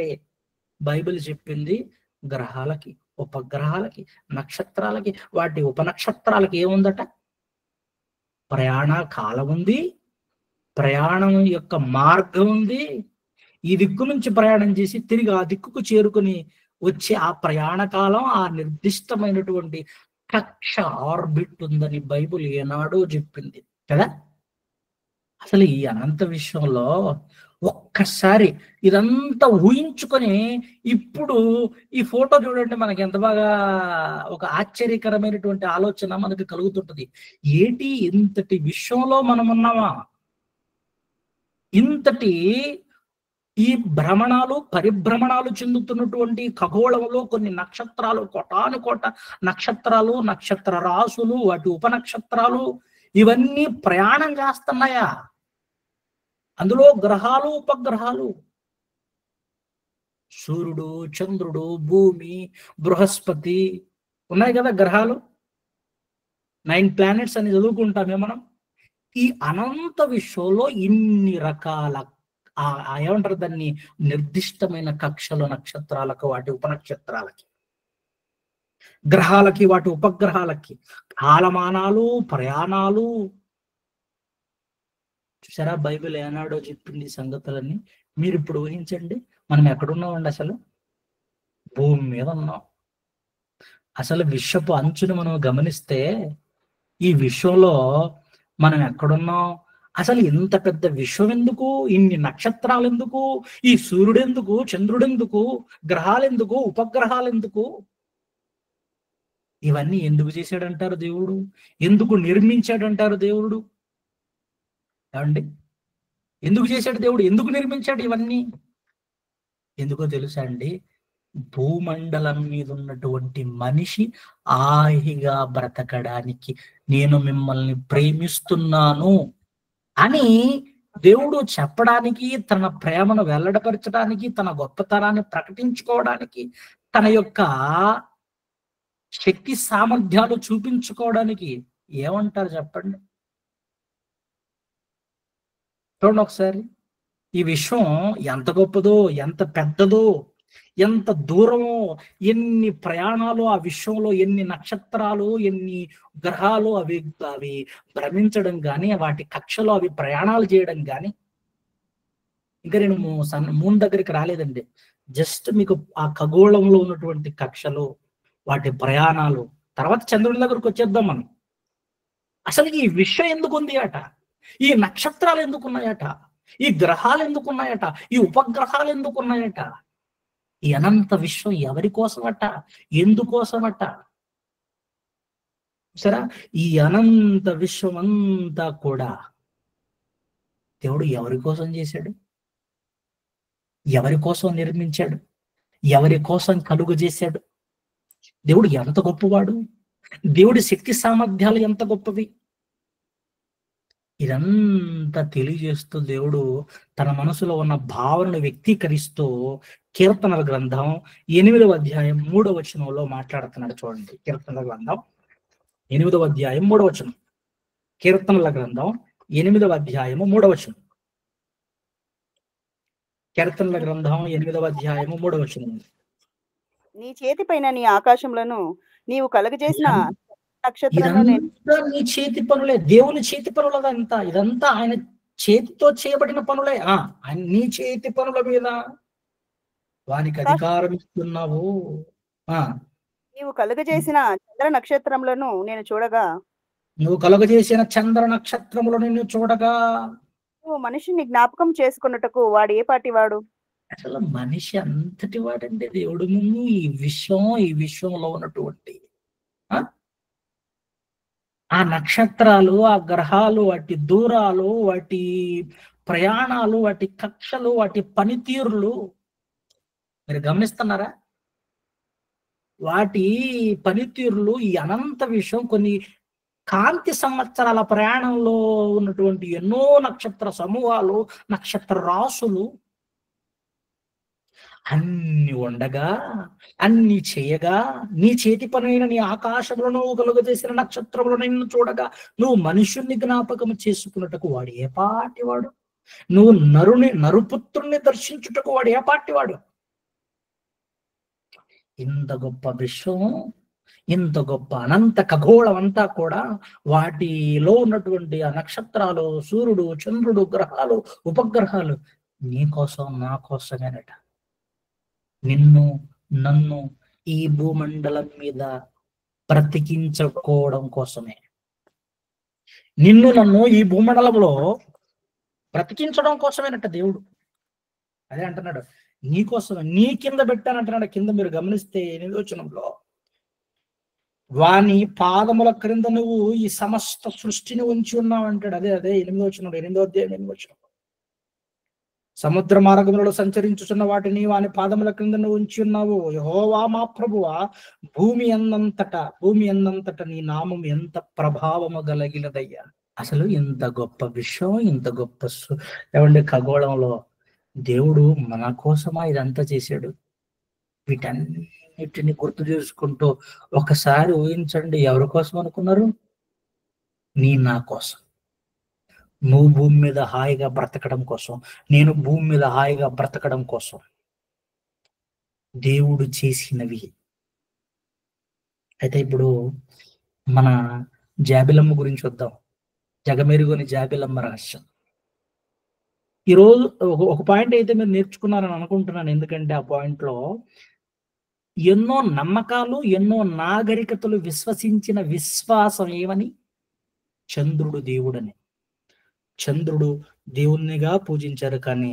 బైబిల్ చెప్పింది గ్రహాలకి, ఉపగ్రహాలకి, నక్షత్రాలకి, వాటి ఉపనక్షత్రాలకి ఏముందట? ప్రయాణ కాలం ఉంది, ప్రయాణం యొక్క మార్గం ఉంది. ఈ దిక్కు నుంచి ప్రయాణం చేసి తిరిగి ఆ దిక్కుకు చేరుకుని వచ్చే ఆ ప్రయాణ కాలం, ఆ నిర్దిష్టమైనటువంటి కక్ష, ఆర్బిట్ ఉందని బైబిల్ ఏనాడో చెప్పింది కదా. అసలు ఈ అనంత విషయంలో ఒక్కసారి ఇదంతా ఊహించుకొని ఇప్పుడు ఈ ఫోటో చూడండి, మనకి ఎంత బాగా ఒక ఆశ్చర్యకరమైనటువంటి ఆలోచన మనకు కలుగుతుంటది. ఏంటి, ఇంతటి విషయంలో మనం ఉన్నామా? ఇంతటి ఈ భ్రమణాలు, పరిభ్రమణాలు చెందుతున్నటువంటి ఖగోళంలో కొన్ని నక్షత్రాలు, కోటాను కోట నక్షత్రాలు, నక్షత్ర రాశులు, వాటి ఉపనక్షత్రాలు ఇవన్నీ ప్రయాణం చేస్తున్నాయా? అందులో గ్రహాలు, ఉపగ్రహాలు, సూర్యుడు, చంద్రుడు, భూమి, బృహస్పతి ఉన్నాయి కదా గ్రహాలు. 9 ప్లానెట్స్ అని చదువుకుంటామే మనం. ఈ అనంత విశ్వంలో ఇన్ని రకాల ఏమంటారు దాన్ని, నిర్దిష్టమైన కక్షలు, నక్షత్రాలకు, వాటి ఉపనక్షత్రాలకి, గ్రహాలకి, వాటి ఉపగ్రహాలకి కాలమానాలు, ప్రయాణాలు. చూసారా, బైబిల్ ఏనాడో చెప్పింది సంగతులన్నీ. మీరు ఇప్పుడు ఊహించండి, మనం ఎక్కడున్నామండి? అసలు భూమి మీద ఉన్నాం. అసలు విశ్వపు అంచును మనం గమనిస్తే ఈ విశ్వంలో మనం ఎక్కడున్నాం? అసలు ఇంత పెద్ద విశ్వం ఎందుకు? ఇన్ని నక్షత్రాలు ఎందుకు? ఈ సూర్యుడు ఎందుకు? చంద్రుడు ఎందుకు? గ్రహాలు ఎందుకు? ఉపగ్రహాలు ఎందుకు? ఇవన్నీ ఎందుకు చేశాడంటారు దేవుడు? ఎందుకు నిర్మించాడంటారు దేవుడు? ఏమండి, ఎందుకు చేశాడు దేవుడు? ఎందుకు నిర్మించాడు ఇవన్నీ? ఎందుకో తెలుసా అండి? భూమండలం మీద ఉన్నటువంటి మనిషి హాయిగా బ్రతకడానికి. నేను మిమ్మల్ని ప్రేమిస్తున్నాను అని దేవుడు చెప్పడానికి, తన ప్రేమను వెల్లడపరచడానికి, తన గొప్పతనాన్ని ప్రకటించుకోవడానికి, తన యొక్క శక్తి సామర్థ్యాలు చూపించుకోవడానికి ఏమంటారు చెప్పండి? చూడండి ఒకసారి. ఈ విషయం ఎంత గొప్పదో, ఎంత పెద్దదో, ఎంత దూరమో, ఎన్ని ప్రయాణాలు ఆ విశ్వంలో, ఎన్ని నక్షత్రాలు, ఎన్ని గ్రహాలు అవి అవి భ్రమించడం కానీ, వాటి కక్షలో అవి ప్రయాణాలు చేయడం కానీ. ఇంకా నేను మూన్ దగ్గరికి రాలేదండి. జస్ట్ మీకు ఆ ఖగోళంలో ఉన్నటువంటి కక్షలు, వాటి ప్రయాణాలు, తర్వాత చంద్రుడి దగ్గరకు వచ్చేద్దాం మనం. అసలు ఈ విశ్వం ఎందుకు ఉంది అట? ఈ నక్షత్రాలు ఎందుకున్నాయట? ఈ గ్రహాలు ఎందుకున్నాయట? ఈ ఉపగ్రహాలు ఎందుకున్నాయట? ఈ అనంత విశ్వం ఎవరి కోసమట? ఎందుకోసమట? సరే, ఈ అనంత విశ్వం అంతా కూడా దేవుడు ఎవరి కోసం చేశాడు? ఎవరి కోసం నిర్మించాడు? ఎవరి కోసం కలుగు చేశాడు? దేవుడు ఎంత గొప్పవాడు? దేవుడి శక్తి సామర్థ్యాలు ఎంత గొప్పవి? ఇదంతా తెలియజేస్తూ దేవుడు తన మనసులో ఉన్న భావనను వ్యక్తీకరిస్తూ కీర్తనల గ్రంథం 8వ అధ్యాయం 3వ వచనంలో మాట్లాడుతున్నాడు. చూడండి, కీర్తనల గ్రంథం 8వ అధ్యాయం 3వ వచనం. కీర్తనల గ్రంథం 8వ అధ్యాయము 3వ వచనం. కీర్తనల గ్రంథం 8వ అధ్యాయము 3వ వచనం. నీ చేతి పైన నీ ఆకాశములను నీవు కలుగజేసిన నక్షత్రాలను ఇదంతా నీ చేతి పనులే, దేవుని చేతి పనులదంతా. ఇదంతా ఆయన చేతితో చేయబడిన పనులే. ఆయన నీ చేతి పనుల మీద వానికి అధికారం ఇస్తున్నావు. నీవు కలుగజేసిన చంద్ర నక్షత్రములను నేను చూడగా, నువ్వు కలుగజేసిన చంద్ర నక్షత్రములు నిన్ను చూడగా, నువ్వు మనిషిని జ్ఞాపకం చేసుకున్నటకు వాడు ఏ పాటి వాడు? అసలు మనిషి అంతటి వాడండి దేవుడు ముందు. ఈ విశ్వంలో ఉన్నటువంటి ఆ నక్షత్రాలు, ఆ గ్రహాలు, వాటి దూరాలు, వాటి ప్రయాణాలు, వాటి కక్షలు, వాటి పనితీరులు మీరు గమనిస్తున్నారా? వాటి పనితీరులు, ఈ అనంత విశ్వం, కొన్ని కాంతి సంవత్సరాల ప్రయాణంలో ఉన్నటువంటి ఎన్నో నక్షత్ర సమూహాలు, నక్షత్ర రాసులు అన్ని ఉండగా, అన్ని చేయగా, నీ చేతి పనైన నీ ఆకాశములను కలుగజేసిన నక్షత్రములు నిన్ను చూడగా, నువ్వు మనుషుణ్ణి జ్ఞాపకం చేసుకున్నట్టుకు వాడు ఏ పాటివాడు? నువ్వు నరుపుత్రుణ్ణి దర్శించుటకు వాడు ఏ పాటివాడు? ఇంత గొప్ప విశ్వం, ఇంత గొప్ప అనంత ఖగోళం అంతా కూడా, వాటిలో ఉన్నటువంటి ఆ నక్షత్రాలు, సూర్యుడు, చంద్రుడు, గ్రహాలు, ఉపగ్రహాలు నీ కోసం, నా కోసమేనట. నిన్ను, నన్ను ఈ భూమండలం మీద బ్రతికించుకోవడం కోసమే. నిన్ను, నన్ను ఈ భూమండలంలో బ్రతికించడం కోసమేనట దేవుడు. అదే అంటున్నాడు, నీ కోసమే, నీ కింద పెట్టానంటున్నాడు. కింద మీరు గమనిస్తే 8వ వచనంలో, వాని పాదముల క్రింద నువ్వు ఈ సమస్త సృష్టిని ఉంచి ఉన్నావు అంటాడు. అదే 8వ వచనం, 8వ అధ్యాయం 8వ వచనం. సముద్ర మార్గములలో సంచరించుచున్న వాటిని వాని పాదముల క్రింద నువ్వు ఉంచి ఉన్నావు. యెహోవా మా ప్రభువా, భూమి అన్నంతట నీ నామం ఎంత ప్రభావము గలిగినదయ్యా. అసలు ఇంత గొప్ప విశ్వం, ఇంత గొప్ప ఏమంటే ఖగోళంలో దేవుడు మన కోసమా ఇదంతా చేశాడు? వీటన్నిటిని గుర్తు చేసుకుంటూ ఒకసారి ఊహించండి, ఎవరి కోసం అనుకున్నారు? నా కోసం. నువ్వు భూమి మీద హాయిగా బ్రతకడం కోసం, నేను భూమి మీద హాయిగా బ్రతకడం కోసం దేవుడు చేసినవి. అయితే ఇప్పుడు మన జాబిలమ్మ గురించి వద్దాం. జగమెరుగుని జాబిలమ్మ రహస్యం. ఈరోజు ఒక పాయింట్ అయితే మీరు నేర్చుకున్నారని అనుకుంటున్నాను. ఎందుకంటే ఆ పాయింట్ లో ఎన్నో నమ్మకాలు, ఎన్నో నాగరికతలు విశ్వసించిన విశ్వాసం ఏమని? చంద్రుడు దేవుడని. చంద్రుడు దేవునిగా పూజించారు. కానీ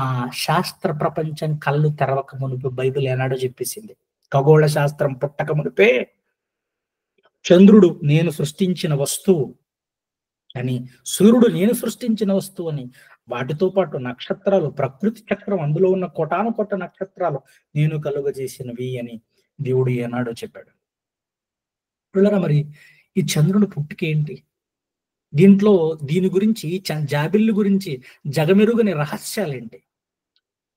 ఆ శాస్త్ర ప్రపంచం కళ్ళు తెరవక మునుపు బైబిల్ ఏనాడో చెప్పేసింది. ఖగోళ శాస్త్రం పుట్టక మునిపే చంద్రుడు నేను సృష్టించిన వస్తువు అని, సూర్యుడు నేను సృష్టించిన వస్తువు అని, వాటితో పాటు నక్షత్రాలు, ప్రకృతి చక్రం, అందులో ఉన్న కోటాను కొట్ట నక్షత్రాలు నేను కలుగజేసినవి అని దేవుడు ఏనాడో చెప్పాడు. పిల్లరా, మరి ఈ చంద్రుడు పుట్టుకేంటి? దీంట్లో దీని గురించి జాబిల్లి గురించి జగమెరుగని రహస్యాలేంటి,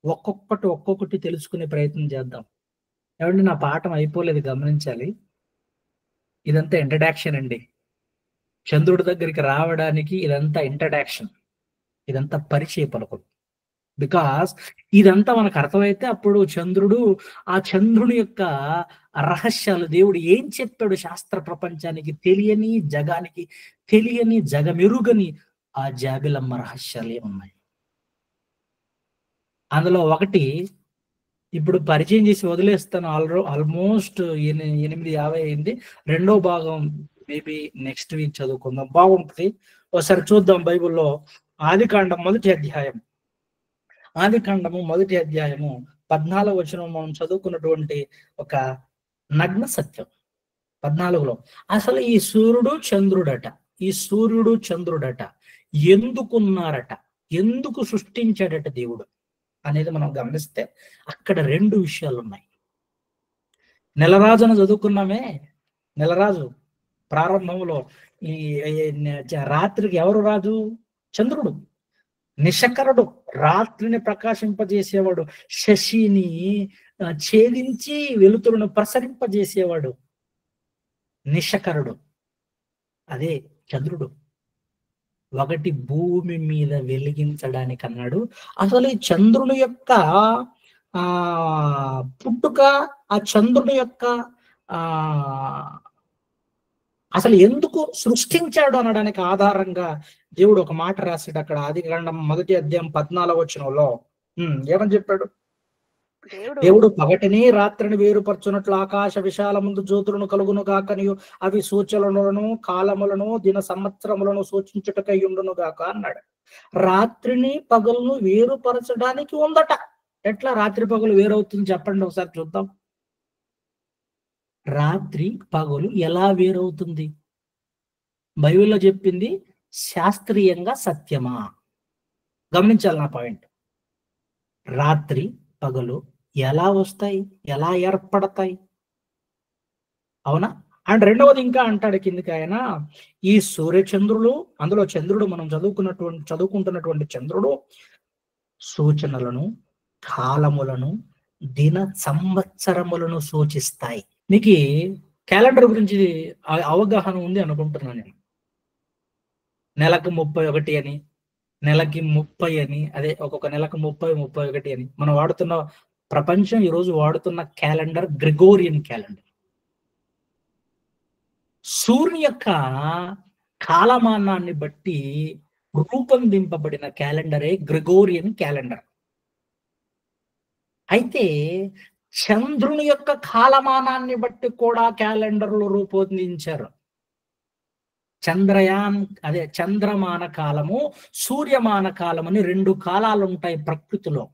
ఒక్కొక్కటి తెలుసుకునే ప్రయత్నం చేద్దాం. ఏమండి, నా పాఠం అయిపోలేదు, గమనించాలి. ఇదంతా ఇంట్రడక్షన్ అండి. చంద్రుడి దగ్గరికి రావడానికి ఇదంతా ఇంట్రడక్షన్, ఇదంతా పరిచయ పలుకులు. బికాస్ ఇదంతా మనకు అర్థమైతే అప్పుడు ఆ చంద్రుని యొక్క రహస్యాలు, దేవుడు ఏం చెప్పాడు శాస్త్ర ప్రపంచానికి తెలియని, జగానికి తెలియని, జగమెరుగని ఆ జాబిలమ్మ రహస్యాలు ఏమున్నాయి. అందులో ఒకటి ఇప్పుడు పరిచయం చేసి వదిలేస్తాను. ఆల్మోస్ట్ 8:50 అయింది. రెండో భాగం మేబీ నెక్స్ట్ వీక్ చదువుకుందాం, బాగుంటుంది. ఒకసారి చూద్దాం. బైబిల్లో ఆదికాండం మొదటి అధ్యాయము 14వ వచనం మనం చదువుకున్నటువంటి ఒక నగ్న సత్యం. 14లో అసలు ఈ సూర్యుడు చంద్రుడట ఎందుకున్నారట, ఎందుకు సృష్టించాడట దేవుడు అనేది మనం గమనిస్తే అక్కడ 2 విషయాలు ఉన్నాయి. నెలరాజును చదువుకున్నామే. నెలరాజు ప్రారంభంలో ఈ రాత్రికి ఎవరు రాజు? చంద్రుడు. నిశకరుడు, రాత్రిని ప్రకాశింపజేసేవాడు, శశిని ఛేదించి వెలుతురును ప్రసరింపజేసేవాడు నిశకరుడు, అదే చంద్రుడు. ఒకటి భూమి మీద వెలిగించడానికి అన్నాడు. అసలు ఈ చంద్రుని యొక్క పుట్టుక, ఆ చంద్రుని యొక్క అసలు ఎందుకు సృష్టించాడు అనడానికి ఆధారంగా దేవుడు ఒక మాట రాశాడు అక్కడ. ఆదికాండం మొదటి అధ్యాయం 14వ వచనంలో ఏమని చెప్పాడు? దేవుడు పగటిని రాత్రిని వేరుపరచునట్లు ఆకాశ విశాల ముందు జ్యోతులను కలుగును గాకనియు, అవి సూచనలను, కాలములను, దిన సంవత్సరములను సూచించుటకై ఉండును గాక అన్నాడు. రాత్రిని పగలును వేరుపరచడానికి ఉందట. ఎట్లా రాత్రి పగలు వేరవుతుంది చెప్పండి, ఒకసారి చూద్దాం. రాత్రి పగలు ఎలా వేరవుతుంది? బైబిల్లో చెప్పింది శాస్త్రీయంగా సత్యమా? గమనించాలి నా పాయింట్. రాత్రి పగలు ఎలా వస్తాయి, ఎలా ఏర్పడతాయి? అవునా? అండ్ రెండవది ఇంకా అంటాడు కిందకి ఆయన, ఈ సూర్యచంద్రులు, అందులో చంద్రుడు మనం చదువుకుంటున్నటువంటి చంద్రుడు సూచనలను, కాలములను, దిన సంవత్సరములను సూచిస్తాయి. నీకు క్యాలెండర్ గురించి అవగాహన ఉంది అనుకుంటున్నాను నేను. నెలకు 31 అని, నెలకి 30 అని, అదే ఒక్కొక్క నెలకు 30, 31 అని మనం వాడుతున్న ప్రపంచం ఈరోజు వాడుతున్న క్యాలెండర్ గ్రెగోరియన్ క్యాలెండర్. సూర్యుని యొక్క కాలమానాన్ని బట్టి రూపొందింపబడిన క్యాలెండరే గ్రెగోరియన్ క్యాలెండర్. అయితే చంద్రుని యొక్క కాలమానాన్ని బట్టి కూడా క్యాలెండర్లు రూపొందించారు. చంద్రమాన కాలము, సూర్యమాన కాలం అని 2 కాలాలు ఉంటాయి ప్రకృతిలో.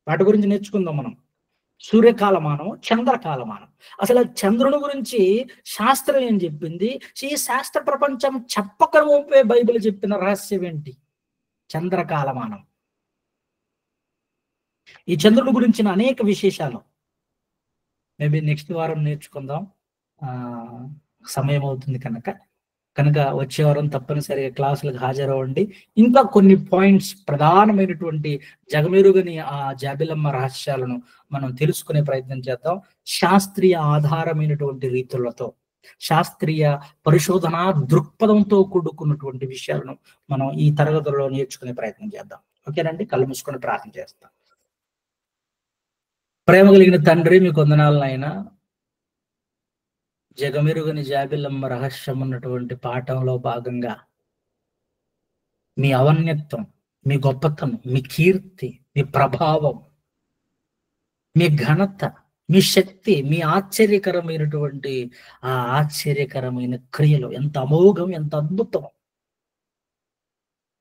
వాటి గురించి నేర్చుకుందాం మనం. సూర్యకాలమానం, చంద్రకాలమానం. అసలు చంద్రుని గురించి శాస్త్రం ఏం చెప్పింది? ఈ శాస్త్ర ప్రపంచం చెప్పక ముప్పే బైబిల్ చెప్పిన రహస్యం ఏంటి? చంద్రకాలమానం. ఈ చంద్రుడి గురించిన అనేక విశేషాలు మేబీ నెక్స్ట్ వారం నేర్చుకుందాం. సమయం అవుతుంది కనుక వచ్చే వారం తప్పనిసరిగా క్లాసులకు హాజరవ్వండి. ఇంకా కొన్ని పాయింట్స్, ప్రధానమైనటువంటి జగమెరుగని ఆ జాబిలమ్మ రహస్యాలను మనం తెలుసుకునే ప్రయత్నం చేద్దాం. శాస్త్రీయ ఆధారమైనటువంటి రీతులతో, శాస్త్రీయ పరిశోధన దృక్పథంతో కూడుకున్నటువంటి విషయాలను మనం ఈ తరగతుల్లో నేర్చుకునే ప్రయత్నం చేద్దాం. ఓకేనండి? కళ్ళు మూసుకొని ప్రార్థన చేస్తాం. ప్రేమ కలిగిన తండ్రి, మీకు వందనాలు నాయనా. జగమెరుగని జాబిలమ్మ రహస్యం ఉన్నటువంటి పాఠంలో భాగంగా మీ ఔన్నత్యం, మీ గొప్పతనం, మీ కీర్తి, మీ ప్రభావం, మీ ఘనత, మీ శక్తి, మీ ఆశ్చర్యకరమైనటువంటి ఆ ఆశ్చర్యకరమైన క్రియలు ఎంత అమోఘం, ఎంత అద్భుతం.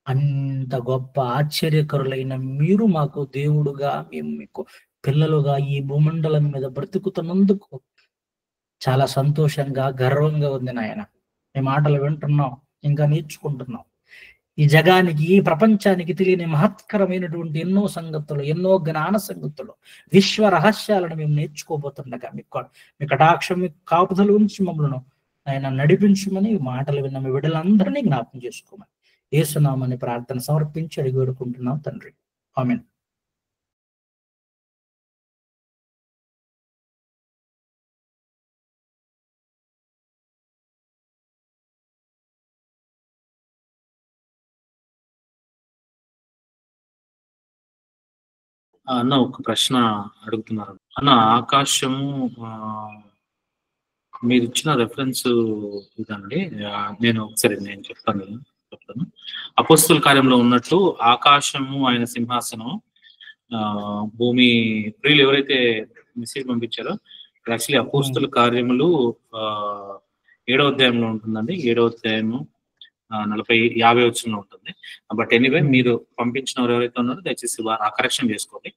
అంత గొప్ప ఆశ్చర్యకరులైన మీరు మాకు దేవుడుగా, మేము మీకు పిల్లలుగా ఈ భూమండలం మీద బ్రతుకుతున్నందుకు చాలా సంతోషంగా, గర్వంగా ఉంది నాయన. మీ మాటలు వింటున్నాం, ఇంకా నేర్చుకుంటున్నాం. ఈ జగానికి, ఈ ప్రపంచానికి తెలియని మహత్కరమైనటువంటి ఎన్నో సంగతులు, ఎన్నో జ్ఞాన సంగతులు, విశ్వ రహస్యాలను మేము నేర్చుకోబోతుండగా మీ కటాక్షం, మీ కాపుదల ఉంచి మమ్మల్ని ఆయన నడిపించమని ఈ మాటలు విన్న మీ బిడ్డలందరినీ జ్ఞాపకం చేసుకోమని యేసునామని ప్రార్థన సమర్పించి అడిగి వేడుకుంటున్నాం తండ్రి. ఆమేన్. అన్న ఒక ప్రశ్న అడుగుతున్నారు అన్న. ఆకాశము మీరు ఇచ్చిన రెఫరెన్స్ ఇదండి. నేను చెప్తాను. అపోస్తల కార్యంలో ఉన్నట్టు ఆకాశము ఆయన సింహాసనం, భూమి ప్రియులు ఎవరైతే మెసేజ్ పంపించారో యాక్చువల్లీ అపోస్తల కార్యములు 7వ అధ్యాయంలో ఉంటుందండి. 7వ అధ్యాయము 40-50 వచనంలో ఉంటుంది. బట్ ఎనీవే మీరు పంపించిన వారు ఎవరైతే ఉన్నారో దయచేసి ఆ కరెక్షన్ చేసుకోండి.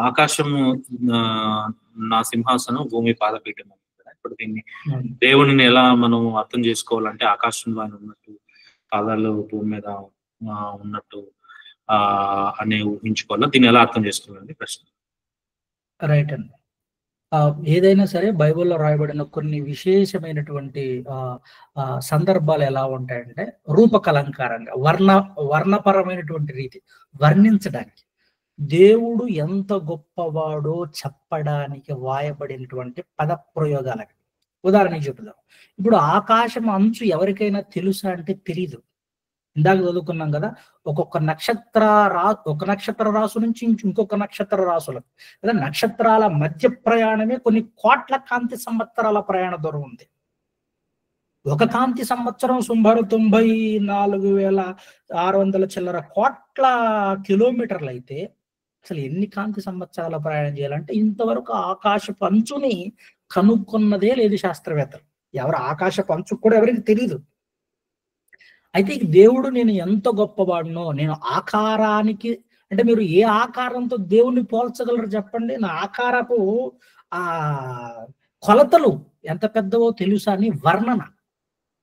ఆకాశము నా సింహాసనం, భూమి పాదపీఠం. ఇప్పుడు దీన్ని దేవుడిని ఎలా మనం అర్థం చేసుకోవాలంటే ఆకాశంలో ఆయన ఉన్నట్టు, పాదాలు భూమి మీద ఉన్నట్టు అనే ఊహించుకోవాలా? దీన్ని ఎలా అర్థం చేసుకోవాలండి ప్రశ్న. రైట్ అండి. ఏదైనా సరే బైబిల్లో రాయబడిన కొన్ని విశేషమైనటువంటి సందర్భాలు ఎలా ఉంటాయంటే రూపకలంకారంగా వర్ణపరమైనటువంటి రీతి వర్ణించడానికి దేవుడు ఎంత గొప్పవాడో చెప్పడానికి వాయబడినటువంటి పదప్రయోగాలకి ఉదాహరణకి చెబుదాం. ఇప్పుడు ఆకాశం అంచు ఎవరికైనా తెలుసా అంటే తెలీదు. ఇందాక చదువుకున్నాం కదా, ఒక నక్షత్ర రాసు నుంచి ఇంకొక నక్షత్ర రాసులకు లేదా నక్షత్రాల మధ్య ప్రయాణమే కొన్ని కోట్ల కాంతి సంవత్సరాల ప్రయాణ దూరం ఉంది. ఒక కాంతి సంవత్సరం సుమారు 94,600 చిల్లర కోట్ల కిలోమీటర్లు అయితే అసలు ఎన్ని కాంతి సంవత్సరాల ప్రయాణం చేయాలంటే ఇంతవరకు ఆకాశపు అంచుని కనుక్కున్నదే లేదు శాస్త్రవేత్తలు. ఎవరు ఆకాశపు అంచు కూడా ఎవరికి తెలియదు. అయితే దేవుడు నేను ఎంత గొప్పవాడునో, నేను ఆకారానికి అంటే మీరు ఏ ఆకారంతో దేవుణ్ణి పోల్చగలరు చెప్పండి? నా ఆకారపు కొలతలు ఎంత పెద్దవో తెలుసా అని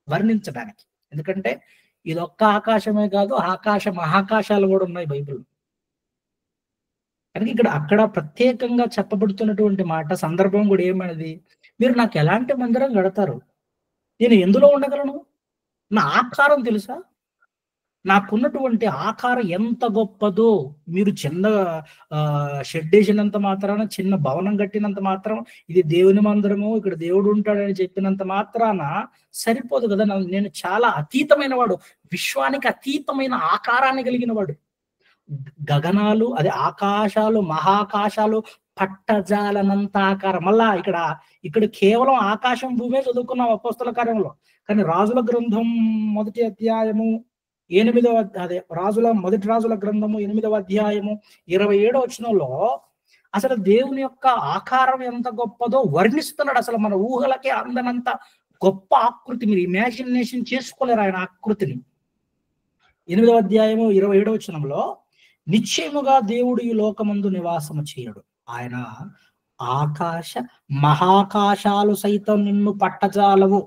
వర్ణించడానికి. ఎందుకంటే ఇది ఒక్క ఆకాశమే కాదు, మహాకాశాలు కూడా ఉన్నాయి బైబిల్లో. కనుక అక్కడ ప్రత్యేకంగా చెప్పబడుతున్నటువంటి మాట సందర్భం కూడా ఏమన్నది, మీరు నాకు ఎలాంటి మందిరం కడతారు, నేను ఎందులో ఉండగలను, నా ఆకారం తెలుసా, నాకున్నటువంటి ఆకారం ఎంత గొప్పదో. మీరు చిన్న షెడ్ వేసినంత మాత్రాన, చిన్న భవనం కట్టినంత మాత్రం ఇది దేవుని మందిరము, ఇక్కడ దేవుడు ఉంటాడని చెప్పినంత మాత్రాన సరిపోదు కదా. నేను చాలా అతీతమైన వాడు, విశ్వానికి అతీతమైన ఆకారాన్ని కలిగిన వాడు. గగనాలు అదే ఆకాశాలు, మహాకాశాలు పట్టజాలనంత ఆకారం. మళ్ళా ఇక్కడ కేవలం ఆకాశం భూమే చదువుకున్నాం అపోస్తల కార్యంలో. కానీ రాజుల గ్రంథం 1వ అధ్యాయము 8వ మొదటి రాజుల గ్రంథము 8వ అధ్యాయము 27వ వచనంలో అసలు దేవుని యొక్క ఆకారం ఎంత గొప్పదో వర్ణిస్తున్నాడు. అసలు మన ఊహలకే అందనంత గొప్ప ఆకృతి, మీరు ఇమాజినేషన్ చేసుకోలేరు ఆయన ఆకృతిని. 8వ అధ్యాయము 27వ వచనంలో నిశ్చయముగా దేవుడు ఈ లోకమందు నివాసము చేయడు, ఆయన ఆకాశ మహాకాశాలు సైతం నిన్ను పట్టజాలవు.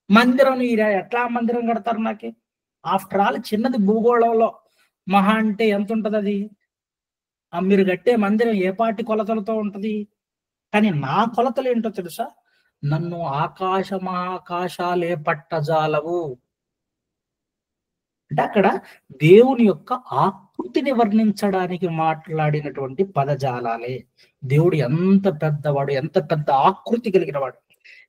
మందిరం ఎట్లా మందిరం కడతారు నాకే? ఆఫ్టర్ ఆల్ చిన్నది భూగోళంలో మహా అంటే ఎంత ఉంటది అది? మీరు కట్టే మందిరం ఏ పాటి కొలతలతో ఉంటది? కానీ నా కొలతలు ఏంటో తెలుసా? నన్ను ఆకాశ మహాకాశాలే పట్టజాలవు. అంటే అక్కడ దేవుని యొక్క ఆకృతిని వర్ణించడానికి మాట్లాడినటువంటి పదజాలాలే. దేవుడు ఎంత పెద్దవాడు, ఎంత పెద్ద ఆకృతి కలిగిన వాడు.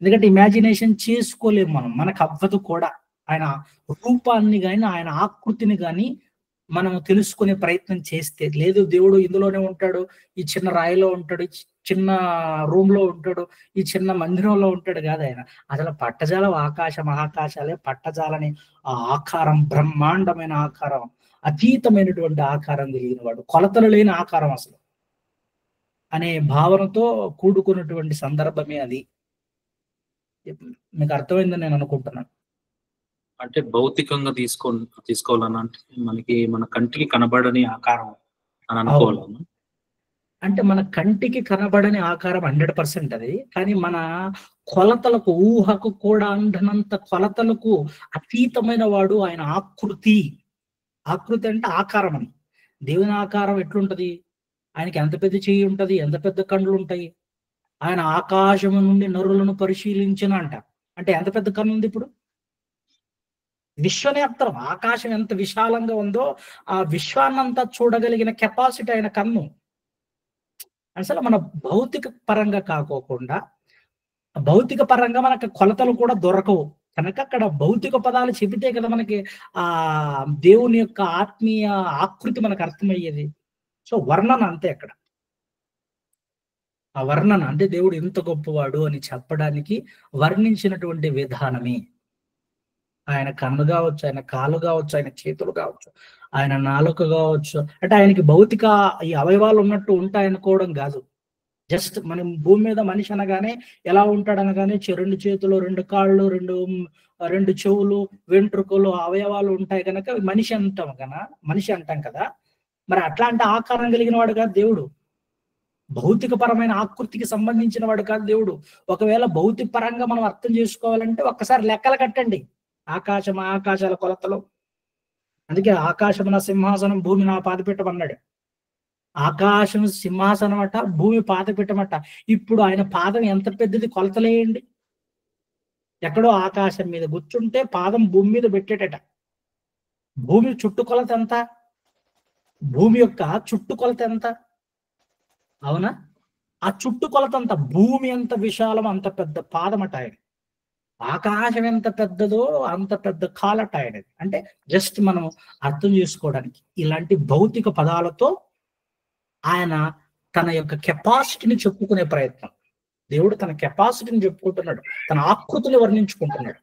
ఎందుకంటే ఇమాజినేషన్ చేసుకోలేము మనకు అవ్వదు కూడా. ఆయన రూపాన్ని కానీ ఆయన ఆకృతిని కానీ మనం తెలుసుకునే ప్రయత్నం చేస్తే. లేదు దేవుడు ఇందులోనే ఉంటాడు, ఈ చిన్న రాయిలో ఉంటాడు, చిన్న రూమ్ లో ఉంటాడు, ఈ చిన్న మందిరంలో ఉంటాడు కాదు. ఆయన అసలు పట్టజాలం ఆకాశ మహాకాశాలే పట్టజాలని ఆ ఆకారం, బ్రహ్మాండమైన ఆకారం, అతీతమైనటువంటి ఆకారం కలిగిన వాడు, కొలతలు లేని ఆకారం అసలు అనే భావనతో కూడుకున్నటువంటి సందర్భమే అది. మీకు అర్థమైందని నేను అనుకుంటున్నాను. అంటే భౌతికంగా తీసుకోవాలన్నా మనకి మన కంటికి కనబడని ఆకారం అని అనుకోవాలన్నా, అంటే మన కంటికి కనబడని ఆకారం 100% అది. కానీ మన కొలతలకు, ఊహకు కూడా అందనంత కొలతలకు అతీతమైన వాడు ఆయన ఆకృతి. ఆకృతి అంటే ఆకారం అని. దేవుని ఆకారం ఎట్లుంటది? ఆయనకి ఎంత పెద్ద చెయ్యి ఉంటది, ఎంత పెద్ద కండ్లు ఉంటాయి. ఆయన ఆకాశము నుండి నరులను పరిశీలించిన అంట. అంటే ఎంత పెద్ద కన్ను ఉంది ఇప్పుడు? విశ్వనేత్రం, ఆకాశం ఎంత విశాలంగా ఉందో ఆ విశ్వాన్నంతా చూడగలిగిన కెపాసిటీ అయిన కన్ను. అసలు మన భౌతిక పరంగా కాకోకుండా భౌతిక పరంగా మనకు కొలతలు కూడా దొరకవు కనుక అక్కడ భౌతిక పదాలు చెబితే కదా మనకి ఆ దేవుని యొక్క ఆత్మీయ ఆకృతి మనకు అర్థమయ్యేది. సో వర్ణన అంతే అక్కడ. ఆ వర్ణన అంటే దేవుడు ఇంత గొప్పవాడు అని చెప్పడానికి వర్ణించినటువంటి విధానమే. ఆయన కన్ను కావచ్చు, ఆయన కాలు కావచ్చు, ఆయన చేతులు కావచ్చు, ఆయన నాలుక కావచ్చు, అంటే ఆయనకి భౌతిక ఈ అవయవాలు ఉన్నట్టు ఉంటాయనుకోవడం కాదు. జస్ట్ మనం భూమి మీద మనిషి అనగానే ఎలా ఉంటాడు అనగానే 2 చేతులు, 2 కాళ్ళు, 2 చెవులు, వెంట్రుకలు, అవయవాలు ఉంటాయి కనుక మనిషి అంటాం కదా. మరి అట్లాంటి ఆకారం కలిగిన వాడు కాదు దేవుడు. భౌతిక పరమైన ఆకృతికి సంబంధించిన వాడు కాదు దేవుడు. ఒకవేళ భౌతిక పరంగా మనం అర్థం చేసుకోవాలంటే ఒక్కసారి లెక్కలు కట్టండి. ఆకాశాల కొలతలు. అందుకే ఆకాశం నా సింహాసనం, భూమి నా పాదపీఠం అన్నాడు. ఆకాశం సింహాసనం అట, భూమి పాదపీఠమట. ఇప్పుడు ఆయన పాదం ఎంత పెద్దది కొలతలేయండి. ఎక్కడో ఆకాశం మీద కూర్చుంటే పాదం భూమి మీద పెట్టేటట. భూమి చుట్టుకొలత ఎంత? భూమి యొక్క చుట్టుకొలత ఎంత? అవునా? ఆ చుట్టుకొలత అంత, భూమి ఎంత విశాలం అంత పెద్ద పాదమట ఆయన. ఆకాశం ఎంత పెద్దదో అంత పెద్ద కాలట ఆయనది. అంటే జస్ట్ మనం అర్థం చేసుకోవడానికి ఇలాంటి భౌతిక పదాలతో ఆయన తన యొక్క కెపాసిటీని చెప్పుకునే ప్రయత్నం. దేవుడు తన కెపాసిటీని చెప్పుకుంటున్నాడు, తన ఆకృతిని వర్ణించుకుంటున్నాడు.